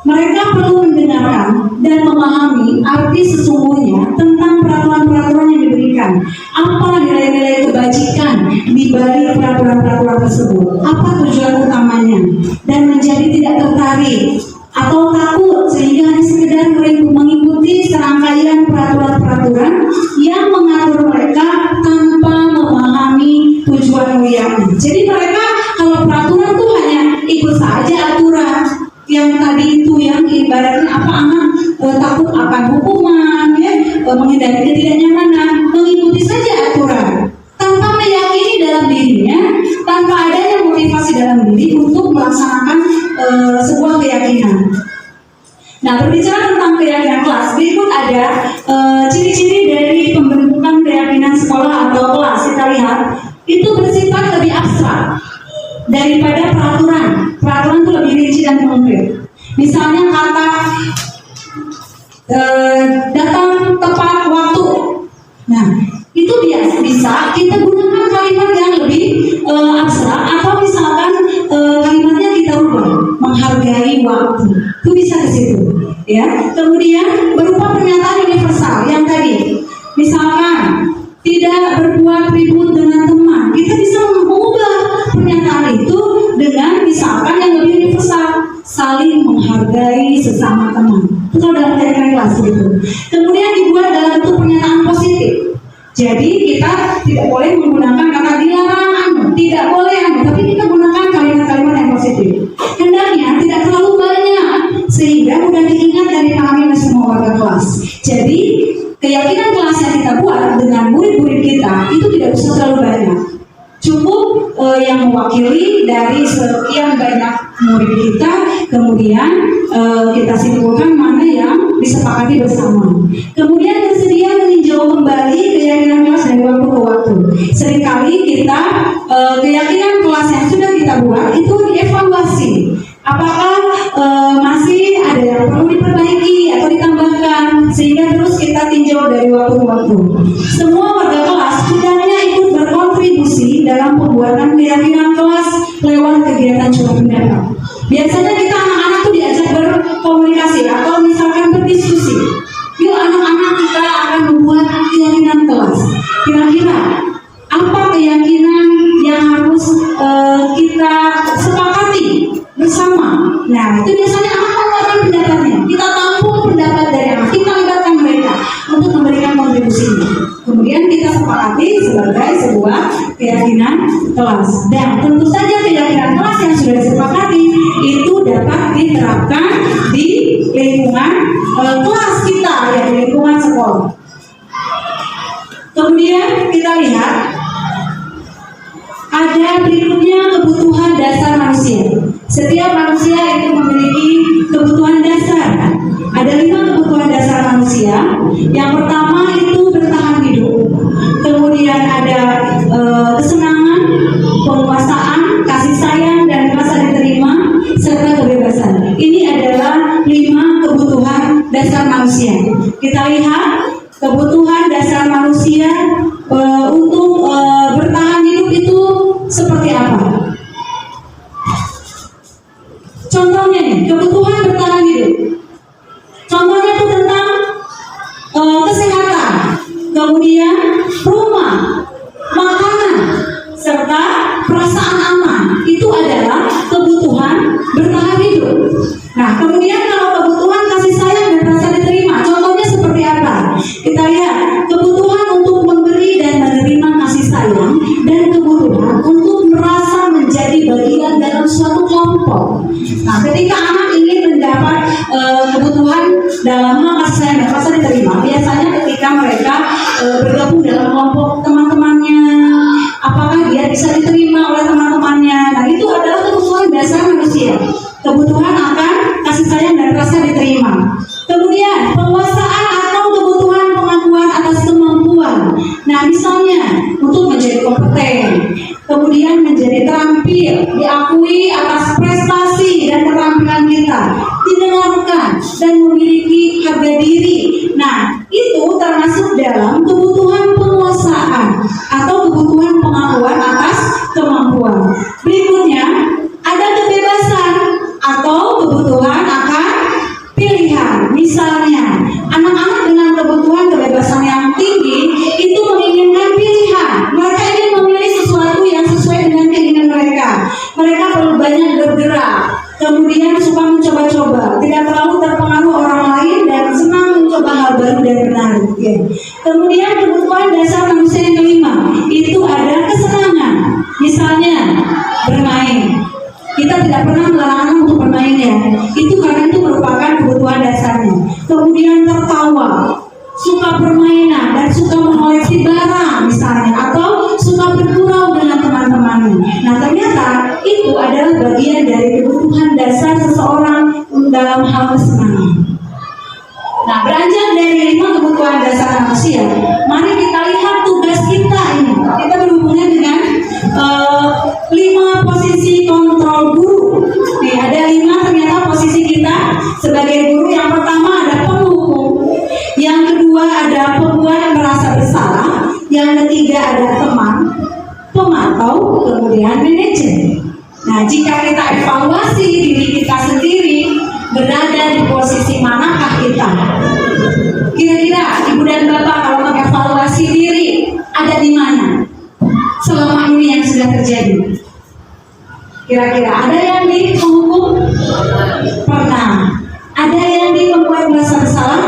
Mereka perlu mendengarkan dan memahami arti sesungguhnya tentang peraturan-peraturan yang diberikan. Apa nilai-nilai kebajikan di balik peraturan-peraturan tersebut? Apa tujuan utamanya? Dan menjadi tidak tertarik atau takut sehingga hanya sekedar mengikuti serangkaian peraturan-peraturan yang mengatur mereka tanpa memahami tujuan mulianya. Jadi mereka kalau peraturan itu hanya ikut saja aturan yang tadi itu, yang ibaratnya apa, anak takut akan hukuman, ya, menghindari ketidaknyamanan, mengikuti saja aturan tanpa meyakini dalam dirinya, tanpa adanya motivasi dalam diri untuk melaksanakan sebuah keyakinan. Nah, berbicara tentang keyakinan kelas, berikut ada ciri-ciri dari pembentukan keyakinan sekolah atau kelas. Kita lihat, itu bersifat lebih abstrak daripada peraturan. Peraturan itu lebih rinci dan konkret. Misalnya kata datang tepat waktu. Nah, itu bisa kita gunakan kalimat yang lebih abstrak, atau misalkan kalimatnya kita ubah, menghargai waktu. Itu bisa ke situ, ya. Kemudian berupa pernyataan universal yang tadi, misalkan tidak berbuat ribut dengan teman. Kita bisa mengubah pernyataan itu dengan misalkan yang lebih universal, saling menghargai sesama teman. Itu dalam keyakinan kelas gitu. Kemudian dibuat dalam bentuk pernyataan positif. Jadi kita tidak boleh menggunakan kata dilarang, tidak boleh, tapi kita gunakan kalimat-kalimat yang positif. Hendaknya tidak terlalu banyak sehingga mudah diingat dan dipahami oleh semua warga kelas. Jadi keyakinan kelas yang kita buat dengan murid-murid kita itu tidak usah terlalu banyak. Cukup yang mewakili dari sekian banyak murid kita, kemudian kita simpulkan mana yang disepakati bersama. Kemudian bersedia meninjau kembali keyakinan kelas dari waktu ke waktu. Seringkali kita keyakinan kelas yang sudah kita buat itu dievaluasi. Apakah masih ada yang perlu diperbaiki atau ditambahkan, sehingga terus kita tinjau dari waktu ke waktu. Semua warga kelas hendaknya ikut berkontribusi dalam pembuatan keyakinan kelas lewat kegiatan curhat pendapat. Biasanya kita anak-anak tuh diajak berkomunikasi atau misalkan berdiskusi. Yuk anak-anak, kita akan membuat keyakinan kelas. Kira-kira apa keyakinan yang harus kita sepakati bersama? Nah, itu biasanya anak mengeluarkan pendapatnya. Kita tampung pendapat dari anak, kita libatkan mereka untuk memberikan kontribusinya. Kemudian kita sepakati sebagai sebuah keyakinan kelas. Dan tentu saja keyakinan kelas yang sudah disepakati itu dapat diterapkan di lingkungan kelas kita, ya, di lingkungan sekolah. Kemudian kita lihat ada berikutnya kebutuhan dasar manusia. Setiap manusia itu memiliki kebutuhan dasar. Ada 5 kebutuhan dasar manusia. Yang pertama itu bertahan hidup. Kemudian ada kesenangan, penguasaan, kasih sayang, dan rasa diterima, serta kebebasan. Ini adalah 5 kebutuhan dasar manusia. Kita lihat kebutuhan dasar manusia untuk bertahan hidup itu seperti apa? Contohnya nih, kebutuhan bertahan hidup. Contohnya itu tentang kesehatan, kemudian rumah, makanan, serta perasaan aman. Itu adalah kebutuhan bertahan hidup. Nah, kemudian kalau kebutuhan kasih sayang dan rasa diterima, contohnya seperti apa? Kita lihat kebutuhan untuk memberi dan menerima kasih sayang, dan kebutuhan untuk merasa menjadi bagian dalam suatu kelompok. Nah, ketika anak ingin dalam hal kasih sayang dan rasa diterima biasanya ketika mereka bergabung dalam kelompok teman-temannya, apakah dia bisa diterima oleh teman-temannya. Nah, itu adalah kebutuhan dasar manusia, kebutuhan akan kasih sayang dan rasa diterima. Kemudian penguasaan atau kebutuhan pengakuan atas kemampuan. Nah, misalnya untuk menjadi kompeten, kemudian menjadi terampil, diakui atas prestasi dan keterampilan kita, didengarkan dan memiliki harga diri. Nah, itu termasuk dalam kebutuhan penguasaan atau kebutuhan pengakuan atas kemampuan. Berikutnya ada kebebasan atau kebutuhan akan pilihan. Misalnya, anak-anak dengan kebutuhan kebebasan yang tinggi itu menginginkan pilihan. Mereka ingin memilih sesuatu yang sesuai dengan keinginan mereka. Mereka perlu banyak bergerak, kemudian suka mencoba-coba, tidak terlalu terpengaruh orang lain dan senang mencoba hal baru dan menarik. Ya. Kemudian kebutuhan dasar manusia yang kelima itu ada kesenangan. Misalnya bermain. Kita tidak pernah melarang anak untuk bermain ya. Itu karena itu merupakan kebutuhan dasarnya. Kemudian tertawa, suka permainan dan suka mengoleksi barang misalnya, atau suka bergurau dengan teman-temannya. Nah, ternyata itu adalah bagian dari kebutuhan dasar seseorang dalam hal kesenangan. Nah, beranjak dari 5 kebutuhan dasar manusia, mari kita lihat tugas kita ini. Kita berhubungan dengan 5 posisi kontrol guru. Nih, ada 5 ternyata posisi kita sebagai guru. Yang pertama ada penghukum, yang kedua ada pembuat merasa bersalah, yang ketiga ada teman, pemantau, kemudian manajer. Nah, jika kita evaluasi diri kita sendiri, berada di posisi manakah kita? Kira-kira Ibu dan Bapak kalau mengevaluasi diri ada di mana selama ini yang sudah terjadi? Kira-kira ada yang di penghukum? Pernah. Ada yang di pembuat merasa bersalah?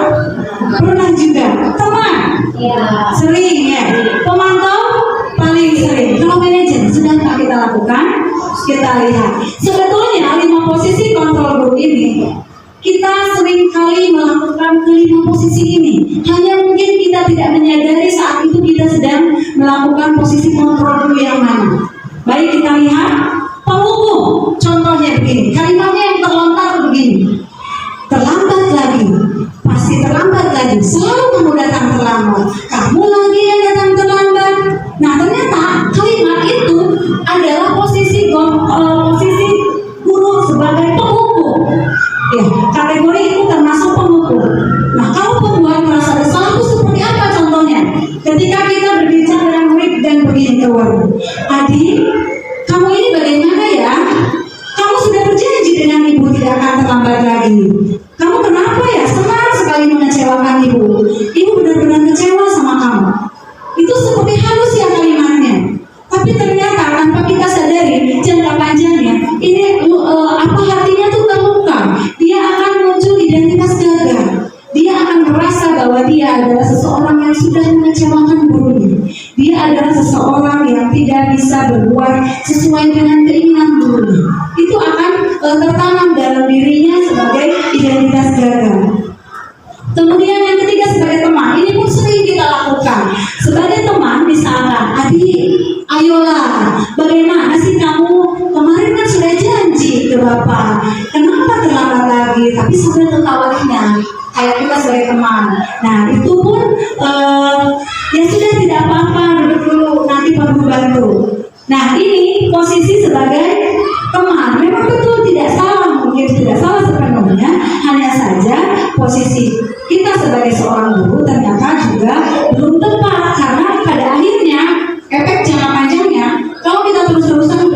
Pernah juga. Teman? Ya. Sering ya. Pemantau? Paling sering. Kalau manajer sedang kita lakukan? Kita lihat. Sebetulnya 5 posisi kontrol guru ini kita sering kali melakukan ke-5 posisi ini. Hanya mungkin kita tidak menyadari saat itu kita sedang melakukan posisi kontrol guru yang mana. Baik, kita lihat penghukum. Contohnya begini, kalimatnya yang terlontar begini. Terlambat lagi, pasti terlambat lagi. Selalu kamu datang terlambat. Kamu lagi yang datang terlambat. Nah, ternyata kalimat itu adalah posisi guru sebagai penghukum. Ya, kategori itu termasuk penghukum. Nah, kalau pembuat merasa bersalah itu seperti apa contohnya? Ketika kita berbicara dengan murid dan begini ke warid, adik, kamu ini bagaimana ya? Kamu sudah berjanji dengan ibu tidak akan terlambat lagi. Kamu kenapa ya? Senang sekali mengecewakan ibu. Ibu benar-benar kecewa sama kamu. Itu seperti halus ya kalimatnya. Tapi ternyata tanpa kita sadari jangka panjangnya, ini apa hatinya tuh terluka. Dia akan muncul identitas gagal. Dia akan merasa bahwa dia adalah seseorang yang sudah mengecewakan gurunya. Dia adalah seseorang yang tidak bisa berbuat sesuai dengan keinginan gurunya. Itu akan tertanam dalam dirinya sebagai identitas gagal. Kemudian yang ketiga sebagai teman, ini pun sering kita lakukan. Sebagai teman, misalkan, adik, ayolah, bagaimana sih kamu? Kemarin kan sudah janji ke Bapak, kenapa terlambat lagi? Tapi sudah ketawaannya, kayak kita sebagai teman. Nah, itu pun ya sudah tidak apa-apa, duduk dulu, nanti Pak bantu. Nah, ini posisi sebagai teman. Memang betul tidak salah, mungkin tidak salah sepenuhnya, hanya saja posisi kita sebagai seorang guru ternyata juga belum tepat, karena pada akhirnya efek jangka panjangnya kalau kita terus-terusan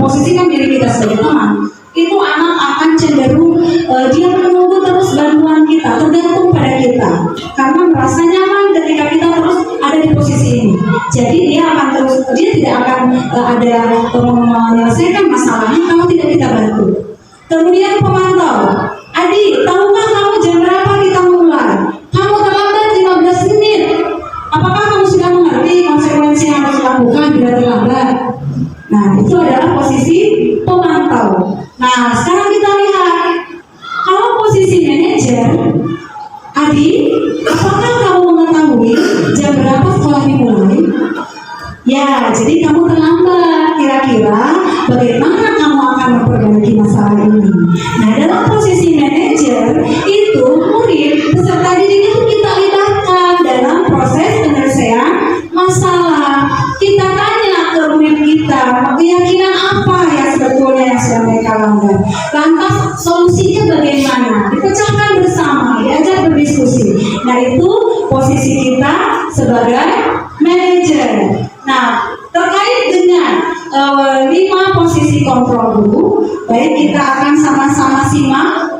posisikan diri kita sebagai teman, itu anak akan cenderung dia menunggu terus bantuan kita, tergantung pada kita, karena merasa nyaman ketika kita terus ada di posisi ini. Jadi dia akan terus, dia tidak akan ada menyelesaikan masalahnya kalau tidak kita bantu. Kemudian pemantau, adik, tahukah kamu jam berapa kita mulai? Kamu terlambat 15 menit. Apakah kamu sudah mengerti konsekuensi yang harus dilakukan bila terlambat? Nah, itu adalah posisi pemantau. Nah, sekarang kita lihat, kalau posisi manajer, saja mereka langgar. Lantas solusinya bagaimana? Dipecahkan bersama, diajak berdiskusi. Nah itu posisi kita sebagai manajer. Nah terkait dengan 5 posisi kontrol dulu, baik kita akan sama-sama simak.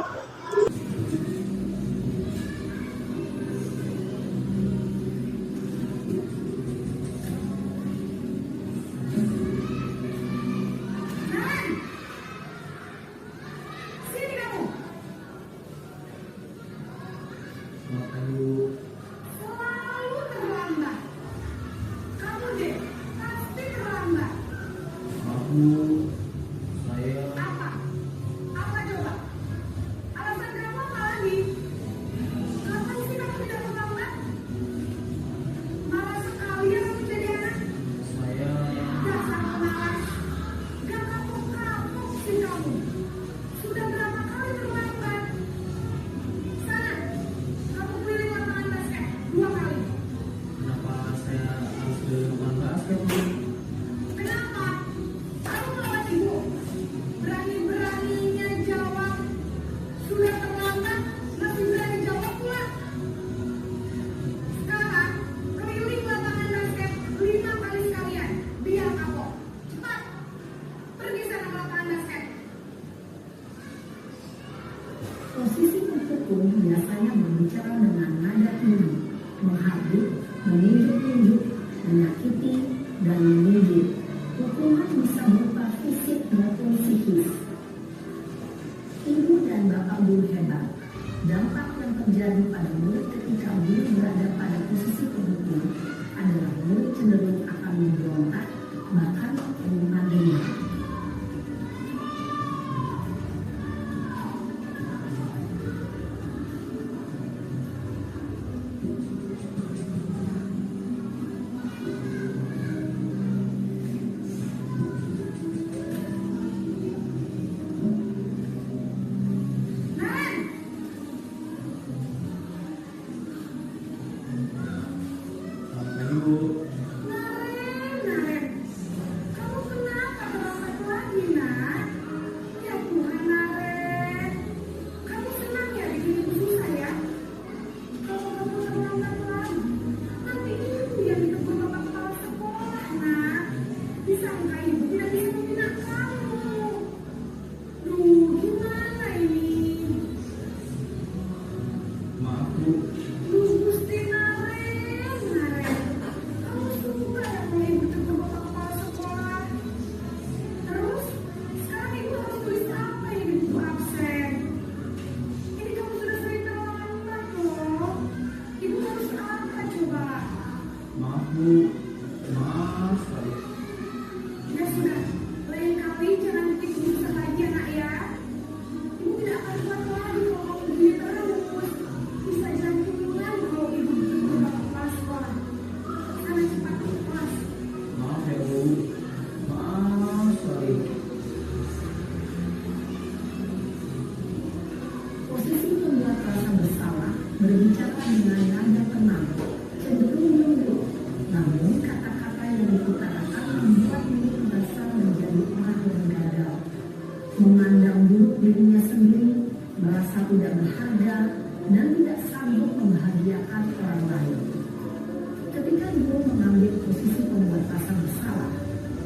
Selalu terlambat. Kamu deh, pasti terlambat. Apa? Apa coba? Alasan kamu apa lagi? Kapan sih kamu tidak terlambat? Malas sekali ya kamu jadi anak. Dasar pemalas. Gak kapok-kapok sih kamu. Sudah berapa kali terlambat? Sana, kamu keliling lapangan basket 2 kali. Kenapa? Kamu melawan ibu. Berani-beraninya jawab. Sudah terlambat, masih berani jawab pula. Sekarang, keliling lapangan basket 5 kali sekalian. Biar kapok. Cepat. Pergi sana ke lapangan basket. Posisi pendukung biasanya berbicara dengan nada tinggi, menghardik, menunjuk-nunjuk, menyakiti, dan mendidik. Hukuman bisa berupa fisik maupun psikis. Ibu dan bapak guru hebat. Dampak yang terjadi pada murid ketika guru berada pada posisi pendukung adalah murid cenderung akan memberontak, bahkan mengadili. Naren, kamu kenapa terlambat lagi, nak? Ya Tuhan, Naren. Kamu senang ya bikin ibu susah ya? Kalau kamu terlambat lagi, nanti ibu yang ditegur bapak kepala sekolah, nak. Disangka ibu tidak bisa membina kamu. Duh, gimana ini? Duh, Gusti Naren. Kamu suka ya kalau ibu tegur bapak kepala sekolah? Terus, sekarang ibu harus tulis apa ini di buku absen? Ini kamu sudah sering terlambat loh. Ibu harus apa coba? Ya sudah, lain kali jangan bikin ibu susah lagi ya, nak ya. Ibu tidak akan kuat lagi kalau kamu begini terus. Bisa jantungan kalau ibu ditegur bapak kepala sekolah. Sana cepat ke kelas. Posisi pembuat rasa bersalah berbicara dengan nada tenang, cenderung lembut. Namun kata-kata yang diutarakan membuat murid merasa menjadi orang yang gagal, memandang buruk dirinya sendiri, merasa tidak berharga, dan tidak sanggup membahagiakan orang lain. Ketika guru mengambil posisi pembuat rasa bersalah,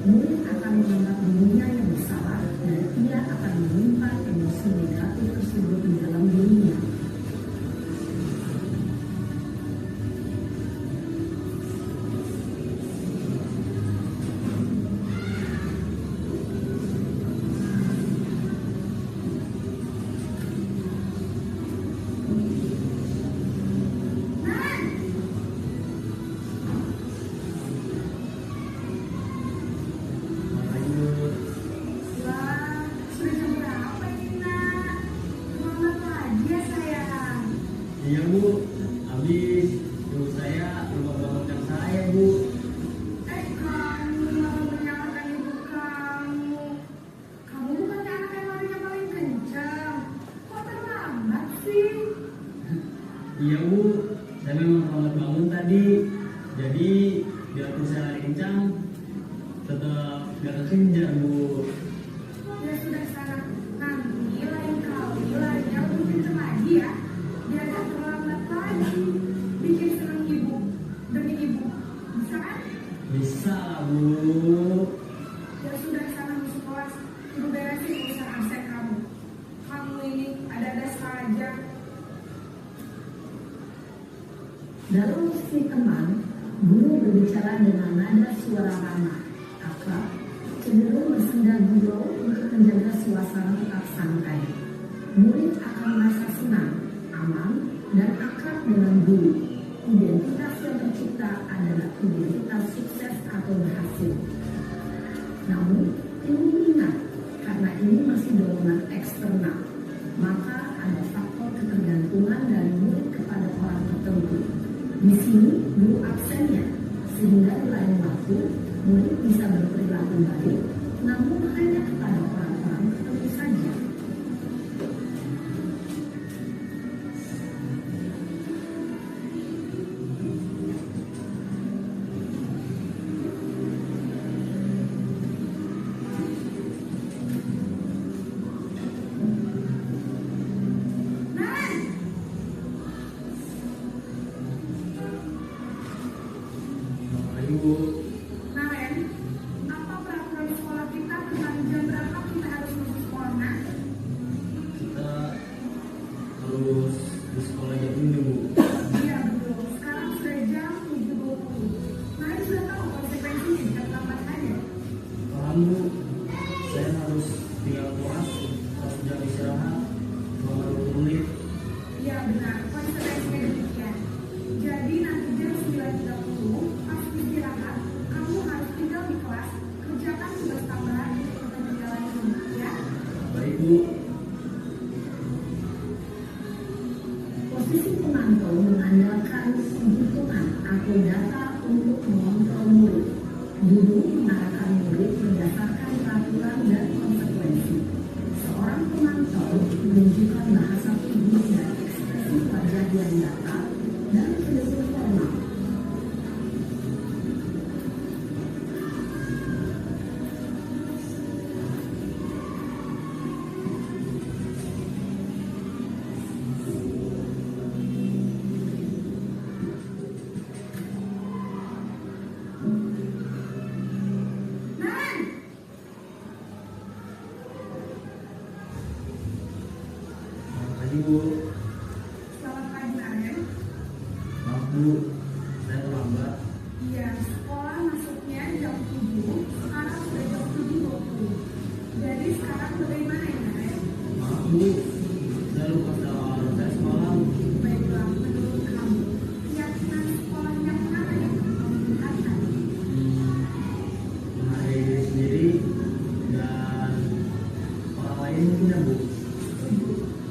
murid akan menganggap dirinya yang bersalah dan ia akan menyimpan emosi negatif tersebut di dalam dirinya. Wah, sudah jam berapa ini, nak? Semangat lagi ya, sayang. Iya Bu, habis ibu saya lupa bawakan saya Bu. Kamu malah menyalahkan ibu kamu. Kamu bukannya anak yang larinya paling kencang. Kok terlambat sih? Iya Bu, saya memang terlambat bangun tadi. Jadi biarpun saya lari kencang, tetap gak kekejar Bu. Ya sudah, sayang. Dalam posisi teman, guru berbicara dengan nada suara ramah, akrab, cenderung bersenda gurau untuk menjaga suasana tetap santai. Murid akan merasa senang, aman, dan akrab dengan guru. Identitas yang tercipta adalah identitas sukses atau berhasil. Namun, perlu ingat, karena ini masih dorongan eksternal, maka ada faktor ketergantungan dari murid kepada orang tertentu. Di sini, guru absennya, sehingga di lain waktu, murid bisa berperilaku baik, namun hanya kepada orang-orang tertentu saja. Ibu, Naren, apa peraturan sekolah kita tentang jam berapa kita harus masuk sekolah, Nak? kita harus di sekolah jam ini, Bu. Iya, betul. Sekarang sudah jam 7.20. Naren sudah tahu konsekuensinya jika terlambat saja. Paham, Bu. Saya harus tinggal kelas, harus jam istirahat, selama 20 menit. Iya, benar. Konsekuensinya demikian. Jadi nanti jam 9.30 pas istirahat, kamu harus tinggal di kelas, kerjakan tugas tambahan untuk ketinggalan ini, ya? Baik, Bu. Posisi pemantau mengandalkan penghitungan atau data untuk mengontrol murid. Guru mengarahkan murid berdasarkan peraturan dan konsekuensi. Seorang pemantau menunjukkan bahasa tubuh dan ekspresi wajah yang datar dan cenderung formal. Naren! Selamat pagi, Bu. Selamat pagi, Naren. Maaf, Bu. Saya terlambat. Iya, sekolah masuknya jam 7, sekarang sudah jam 7.20. Jadi sekarang bagaimana ya, Naren? Maaf, Bu. Saya lupa soal saya semalam. Baiklah, menurut kamu, keyakinan sekolah yang mana yang kamu tingkatkan? Menghargai diri sendiri dan orang lain mungkin, ya, Bu.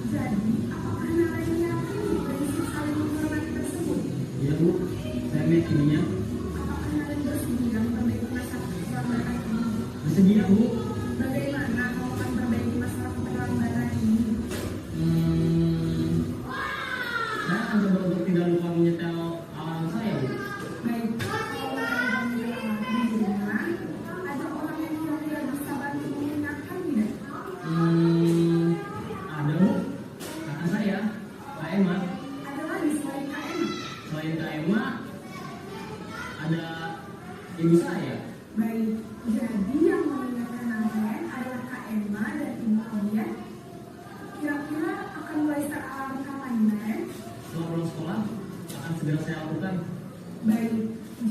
Jadi, apakah Naren yakin di prinsip saling menghormati tersebut? Iya, Bu. Saya meyakininya. Apakah Naren bersedia memperbaiki masalah keterlambatan ini? Bersedia, Bu. Bagaimana kalau akan memperbaiki masalah keterlambatan ini? Saya akan coba untuk tidak lupa menyetel alarm saya, Bu. Baik, kalau Naren meminta di rumah, ada orang yang kira-kira bisa bantu mengingatkan tidak? Ada, Bu. Kakak saya, Kak Emma. Ada lagi selain KM? Selain Kak Emma, ada ibu saya. Baik, jadi yang mengingatkan Naren adalah Kak Emma dan Ibu Aulia. Kira-kira akan mulai start alarm kapan, Naren? Setelah pulang sekolah, akan segera saya lakukan. Baik,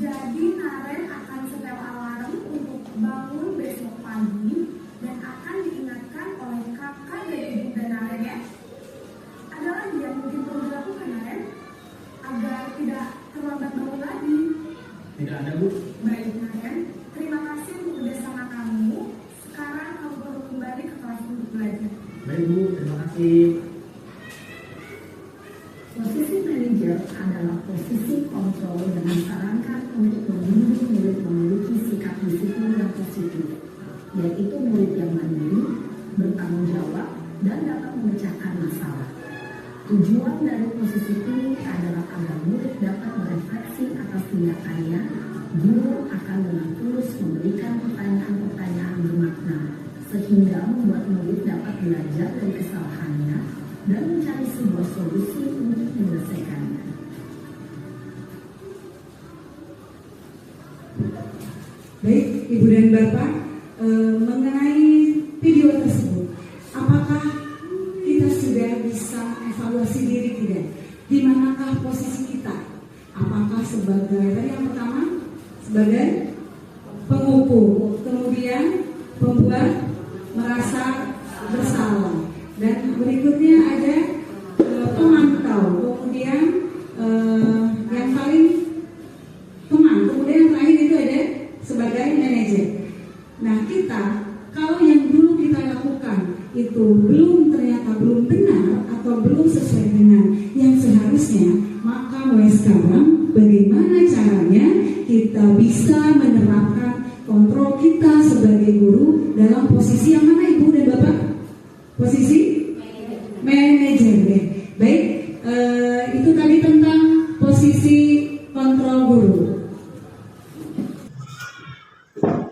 jadi Naren akan setel alarm untuk bangun besok pagi dan akan diingatkan oleh kakak dan ibu dan Naren, ya. Ada lagi yang mungkin perlu dilakukan, Naren, agar tidak terlambat bangun lagi. Tidak ada, Bu. Baik, Naren, terima kasih untuk kerjasama kamu. Sekarang kamu perlu kembali ke kelas untuk belajar. Baik, Bu. Terima kasih. Posisi manajer adalah posisi kontrol dan disarankan untuk membimbing murid memiliki sikap disiplin yang positif, yaitu murid yang mandiri, bertanggung jawab, dan dapat memecahkan masalah. Tujuan dari posisi ini adalah agar murid dapat berefleksi atas tindakannya. Guru akan dengan tulus memberikan pertanyaan-pertanyaan bermakna, sehingga membuat murid dapat belajar dari kesalahannya dan mencari sebuah solusi untuk menyelesaikannya. Baik, Ibu dan Bapak, mengenai video tersebut, apakah kita sudah bisa evaluasi diri tidak? Di manakah posisi kita? sebagai tadi yang pertama sebagai pengukur, kemudian pembuat merasa bersalah, dan berikutnya ada pemantau, kemudian yang paling teman, kemudian yang terakhir itu ada sebagai manajer. Nah, kita kalau yang dulu kita lakukan itu ternyata belum benar atau belum sesuai dengan yang seharusnya, maka mulai sekarang bagaimana caranya kita bisa menerapkan kontrol kita sebagai guru dalam posisi yang mana, Ibu dan Bapak? Posisi manajer. Baik, itu tadi tentang posisi kontrol guru.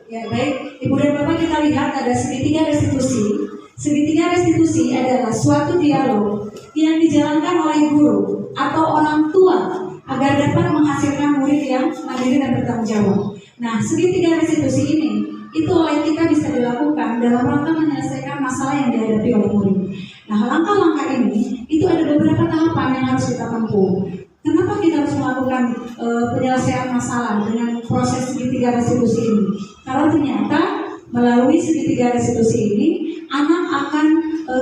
Ya, baik, Ibu dan Bapak, kita lihat ada segitiga restitusi. Segitiga restitusi adalah suatu dialog yang dijalankan oleh guru atau orang tua agar dapat menghasilkan murid yang mandiri dan bertanggung jawab. Nah, segitiga restitusi ini itu oleh kita bisa dilakukan dalam rangka menyelesaikan masalah yang dihadapi oleh murid. Nah, langkah-langkah ini itu ada beberapa tahapan yang harus kita tempuh. Kenapa kita harus melakukan penyelesaian masalah dengan proses segitiga restitusi ini? Karena ternyata melalui segitiga restitusi ini, anak akan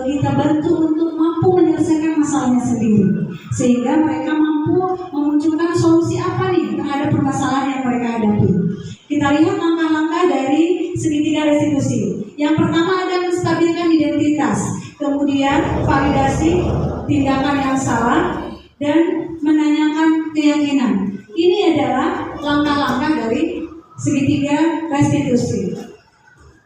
kita bantu untuk mampu menyelesaikan masalahnya sendiri, sehingga mereka mampu memunculkan solusi apa nih terhadap permasalahan yang mereka hadapi. Kita lihat langkah-langkah dari segitiga restitusi. Yang pertama ada menstabilkan identitas, kemudian validasi tindakan yang salah, dan menanyakan keyakinan. Ini adalah langkah-langkah dari segitiga restitusi.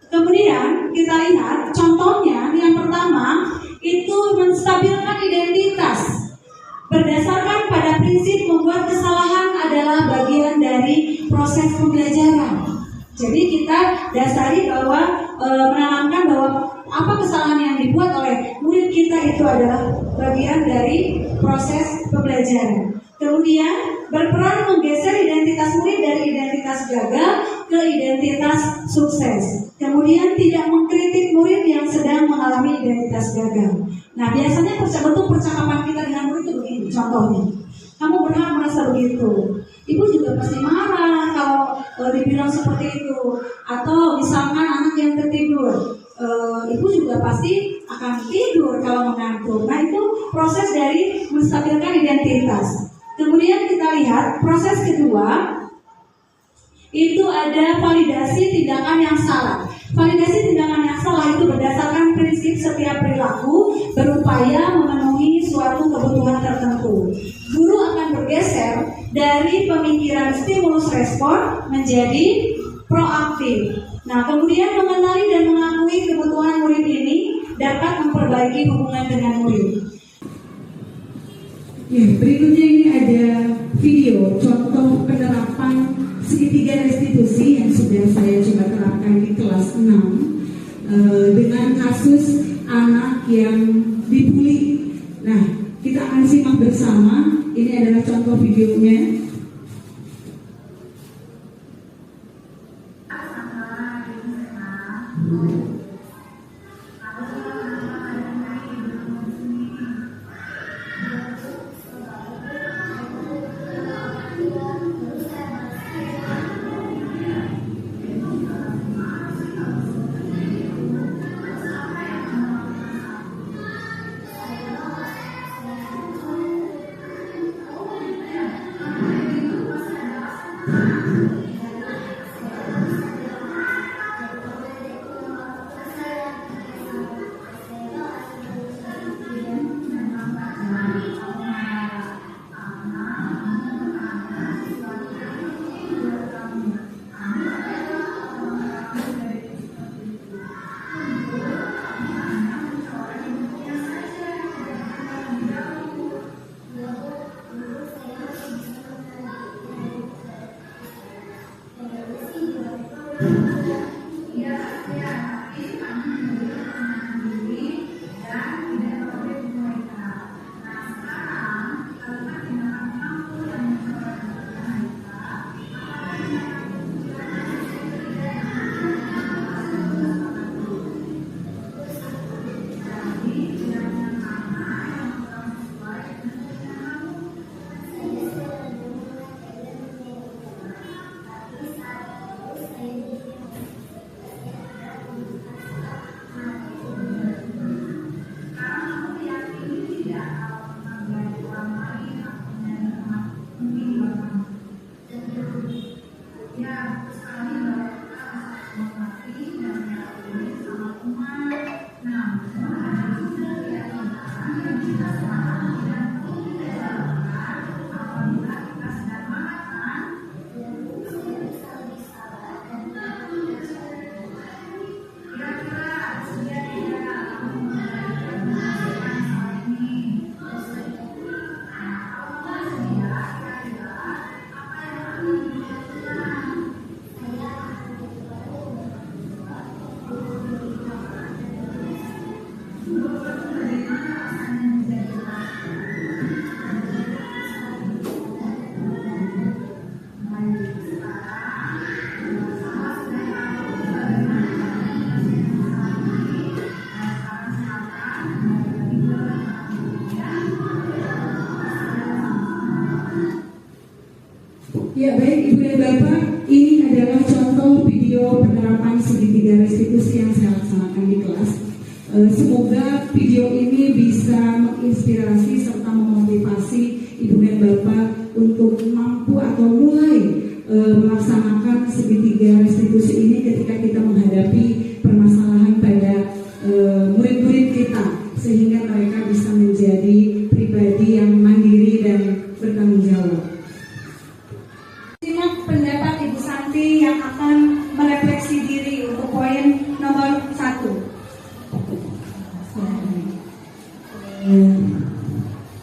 Kemudian kita lihat contohnya, yang pertama itu menstabilkan identitas berdasarkan pada prinsip membuat kesalahan adalah bagian dari proses pembelajaran. Jadi kita dasari bahwa menanamkan bahwa apa kesalahan yang dibuat oleh murid kita itu adalah bagian dari proses pembelajaran. Kemudian berperan menggeser identitas murid dari identitas gagal ke identitas sukses. Kemudian tidak mengkritik murid yang sedang mengalami identitas gagal. Nah, biasanya bentuk percakapan kita dengan murid itu begini. Contohnya, kamu benar merasa begitu. Ibu juga pasti marah kalau dibilang seperti itu. Atau misalkan anak yang tertidur, ibu juga pasti akan tidur kalau mengantuk. Nah, itu proses dari menstabilkan identitas. Kemudian kita lihat proses kedua, itu ada validasi tindakan yang salah. Validasi tindakan yang salah itu berdasarkan prinsip setiap perilaku berupaya memenuhi suatu kebutuhan tertentu. Guru akan bergeser dari pemikiran stimulus respon menjadi proaktif. Nah, kemudian mengenali dan mengakui kebutuhan murid ini dapat memperbaiki hubungan dengan murid. Ya, berikutnya ini ada video contoh penerapan segitiga restitusi yang sudah saya coba terapkan di kelas 6 dengan kasus anak yang dibully. Nah, kita akan simak bersama. Ini adalah contoh videonya. Ya baik Ibu dan Bapak, ini adalah contoh video penerapan segitiga restitusi yang saya laksanakan di kelas. Semoga video ini bisa menginspirasi serta memotivasi Ibu dan Bapak untuk mampu atau mulai melaksanakan segitiga restitusi ini ketika kita menghadapi permasalahan pada murid-murid kita, sehingga mereka bisa menjadi pribadi yang mandiri dan bertanggung jawab. Simak pendapat Ibu Santi yang akan merefleksi diri untuk poin nomor 1.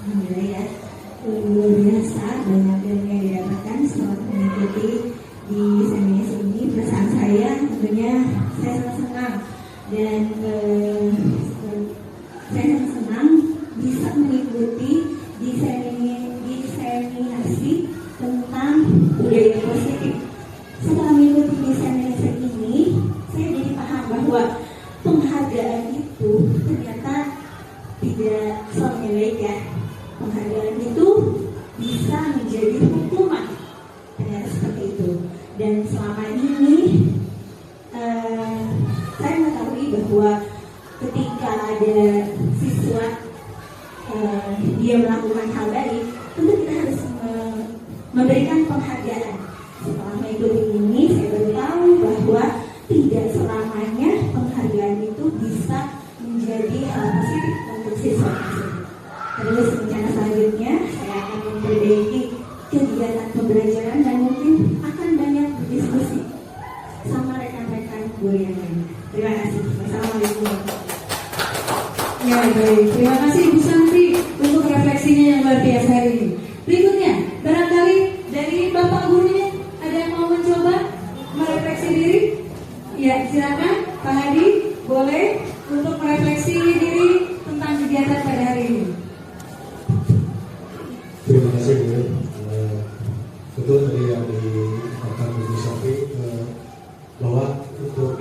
Alhamdulillah ya, luar biasa banyak ilmu yang didapatkan setelah mengikuti di seminar ini. Perasaan saya tentunya saya sangat senang dan saya sangat senang bisa mengikuti diseminasi tentang budaya positif. Setelah mengikuti diseminasi ini, saya jadi paham bahwa penghargaan itu ternyata tidak sepele ya. Penghargaan itu bisa menjadi hukuman, ternyata seperti itu. Dan selama ini saya mengetahui bahwa ketika ada siswa dia melakukan hal baik, tentu kita harus memberikan penghargaan. Setelah mengikuti ini, saya baru tahu bahwa tidak selamanya penghargaan itu bisa menjadi hal positif untuk siswa tersebut. Terus rencana selanjutnya saya akan memperbaiki kegiatan pembelajaran dan mungkin akan banyak berdiskusi sama rekan-rekan guru yang lain. Terima kasih. Wassalamualaikum. Ya baik, terima kasih Ibu Santi untuk refleksinya yang luar biasa hari ini. Berikutnya, barangkali dari Bapak gurunya ada yang mau mencoba merefleksi diri? Ya, silakan Pak Hadi, boleh untuk merefleksi diri tentang kegiatan pada hari ini. Terima kasih Bu. Betul tadi yang dikatakan Bu Sofi bahwa untuk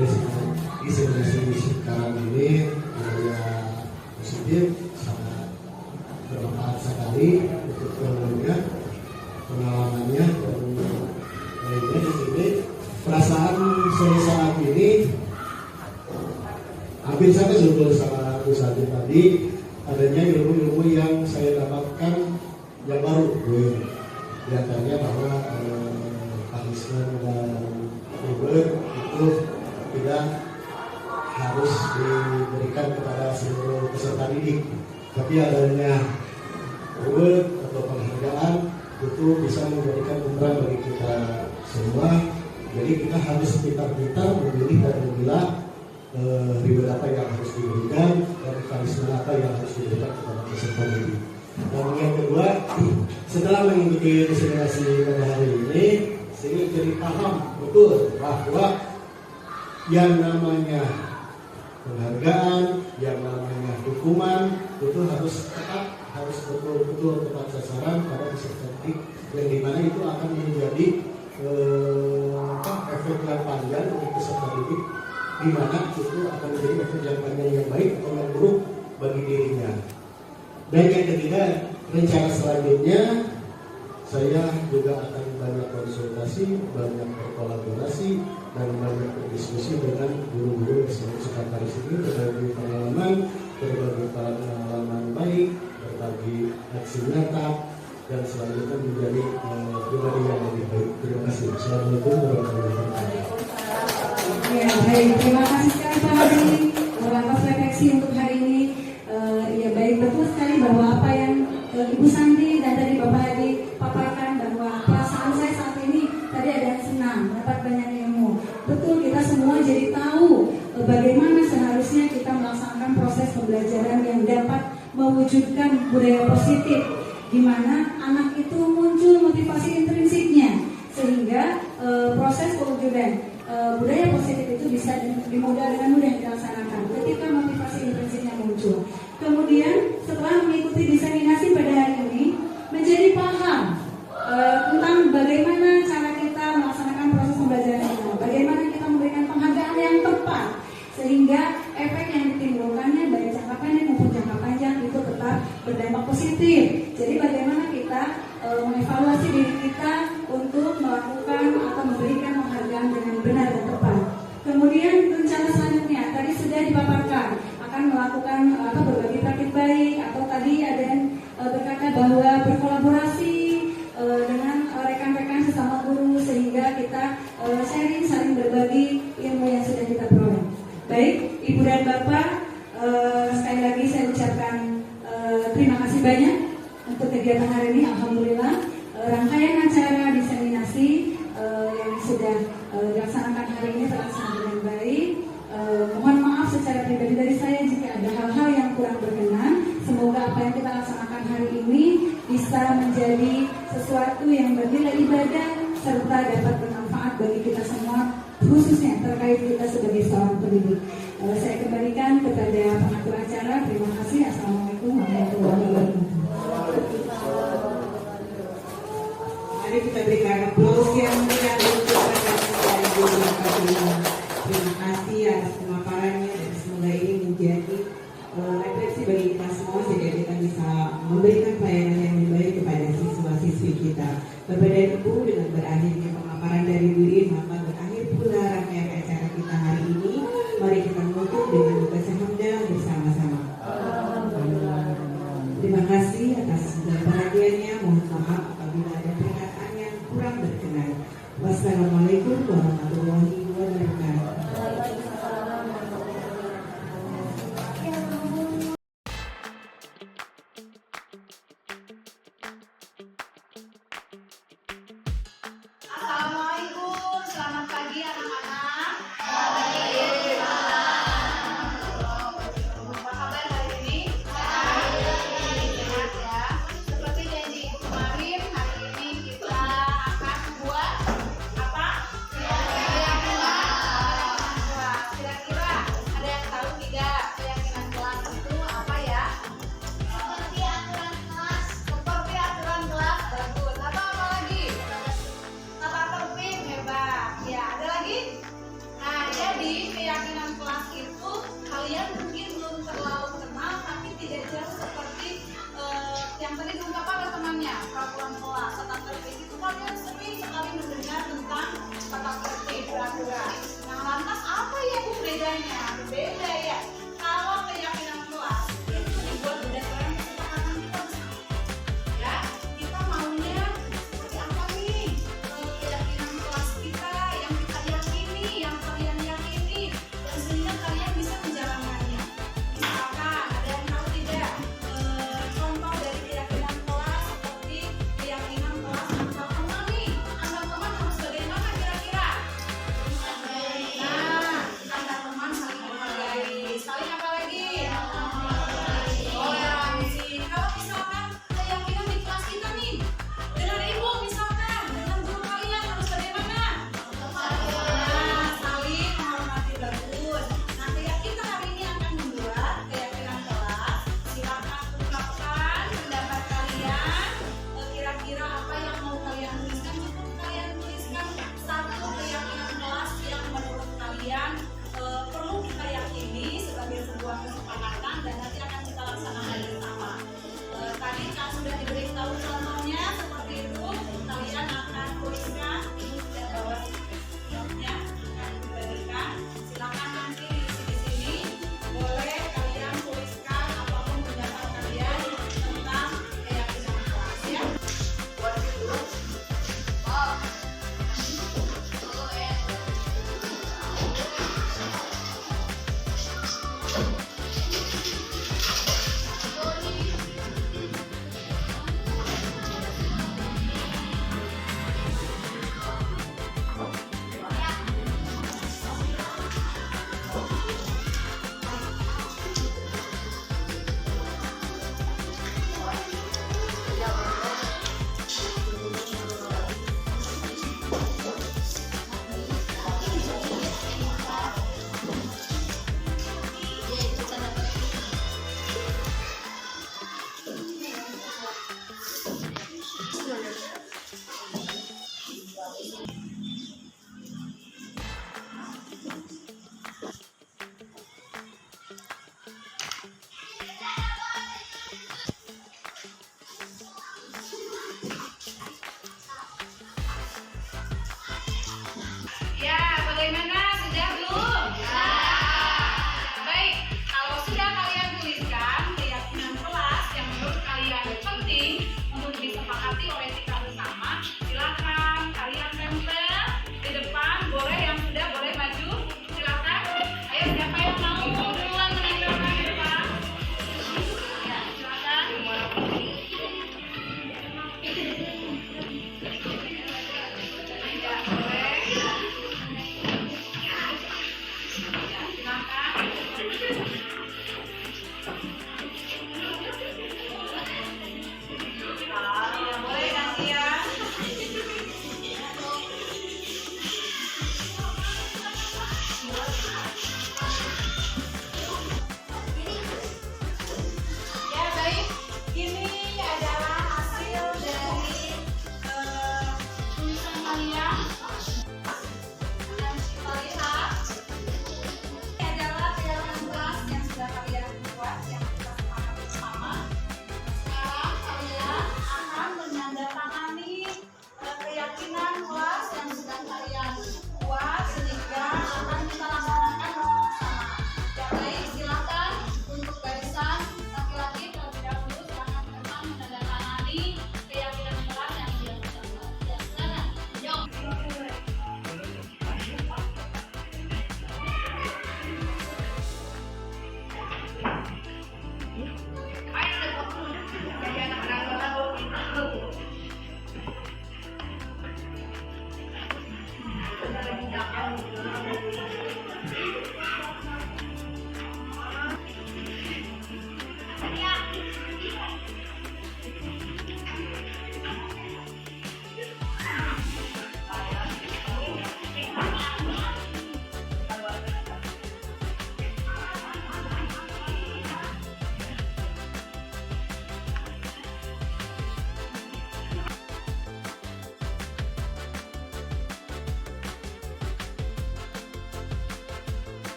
diseminasi sekarang ini budaya positif sangat bermanfaat sekali untuk keluarga, pengalamannya dan lainnya. Di sini perasaan saya saat ini hampir sama sebetulnya sama Bu Santi tadi, adanya ilmu-ilmu yang saya dapatkan yang baru, di antaranya bahwa punishment dan reward itu tidak harus diberikan kepada seluruh peserta didik, tapi adanya reward atau penghargaan itu bisa menjadikan umrah bagi kita semua. Jadi kita harus pintar-pintar memilih dan memilah reward apa yang harus diberikan dan punishment apa yang harus diberikan kepada peserta didik. Dan yang kedua, setelah mengikuti diseminasi pada hari ini, saya jadi paham betul bahwa yang namanya penghargaan, yang namanya hukuman itu harus tepat, harus betul-betul tepat sasaran pada peserta didik, yang dimana itu akan menjadi efek yang panjang untuk peserta didik, dimana itu akan menjadi efek yang panjang yang baik atau yang buruk bagi dirinya. Dan yang ketiga, rencana selanjutnya saya juga akan banyak konsultasi, banyak berkolaborasi, dan banyak berdiskusi dengan guru-guru yang sekretaris ini, berbagi pengalaman baik, berbagi aksi nyata, dan selanjutnya menjadi pribadi yang lebih baik. Terima kasih. Assalamualaikum warahmatullahi wabarakatuh. Ya baik, terima kasih sekali Pak Hadi atas refleksi untuk hari ini. Ya baik, betul sekali bahwa apa yang Ibu Santi dan tadi Bapak Hadi paparkan, bahwa perasaan saya saat ini tadi ada yang senang, dapat banyak ilmu. Betul, kita semua jadi tahu bagaimana seharusnya kita melaksanakan proses pembelajaran yang dapat mewujudkan budaya positif, di mana anak itu muncul motivasi intrinsiknya, sehingga proses pewujudan budaya positif itu bisa dengan mudah dilaksanakan ketika motivasi intrinsiknya muncul. Kemudian setelah mengikuti diseminasi pada hari ini, menjadi paham tentang bagaimana cara kita melaksanakan proses pembelajaran kita, bagaimana kita memberikan penghargaan yang tepat, sehingga efek yang ditimbulkannya baik jangka pendek maupun jangka panjang itu tetap berdampak positif. Jadi bagaimana kita mengevaluasi diri kita untuk berbagi praktik baik, atau tadi ada yang berkata bahwa berkolaborasi dengan rekan-rekan sesama guru sehingga kita sharing, saling berbagi ilmu yang sudah kita peroleh. Baik, Ibu dan Bapak, sekali lagi saya ucapkan terima kasih banyak untuk kegiatan hari ini. Alhamdulillah, rangkaian acara diseminasi yang sudah dilaksanakan hari ini terlaksana dengan baik. Mohon maaf secara pribadi dari saya jika ada hal-hal yang kurang berkenan. Semoga apa yang kita laksanakan hari ini bisa menjadi sesuatu yang bernilai ibadah serta dapat bermanfaat bagi kita semua, khususnya terkait kita sebagai seorang pendidik. Saya kembalikan kepada pengatur acara. Terima kasih. Assalamualaikum warahmatullahi wabarakatuh. Mari kita berikan aplaus yang meriah untuk rekan-rekan guru Bapak Guru. Terima kasih atas pemaparannya dan semoga ini menjadi refleksi bagi kita semua sehingga kita bisa memberikan pelayanan yang lebih baik kepada siswa-siswi kita. Bapak dan Ibu, dengan berakhirnya pemaparan dari Bu Ir, maka berakhir pula rangkaian acara kita hari ini. Mari kita menutup dengan baca hamdalah bersama-sama. Terima kasih atas segala perhatiannya. Mohon maaf apabila ada perkataan yang kurang berkenan. Wassalamualaikum warahmatullahi wabarakatuh. Assalamualaikum, selamat pagi anak-anak. Apa kabar hari ini? Sehat ya. Seperti janji kemarin, hari ini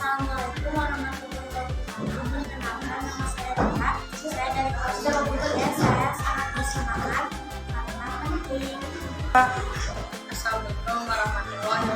Assalamualaikum warahmatullahi wabarakatuh. Perkenalkan, nama saya Dara. Saya dari kelas 2 dan saya sangat bersemangat karena penting. Assalamualaikum warahmatullahi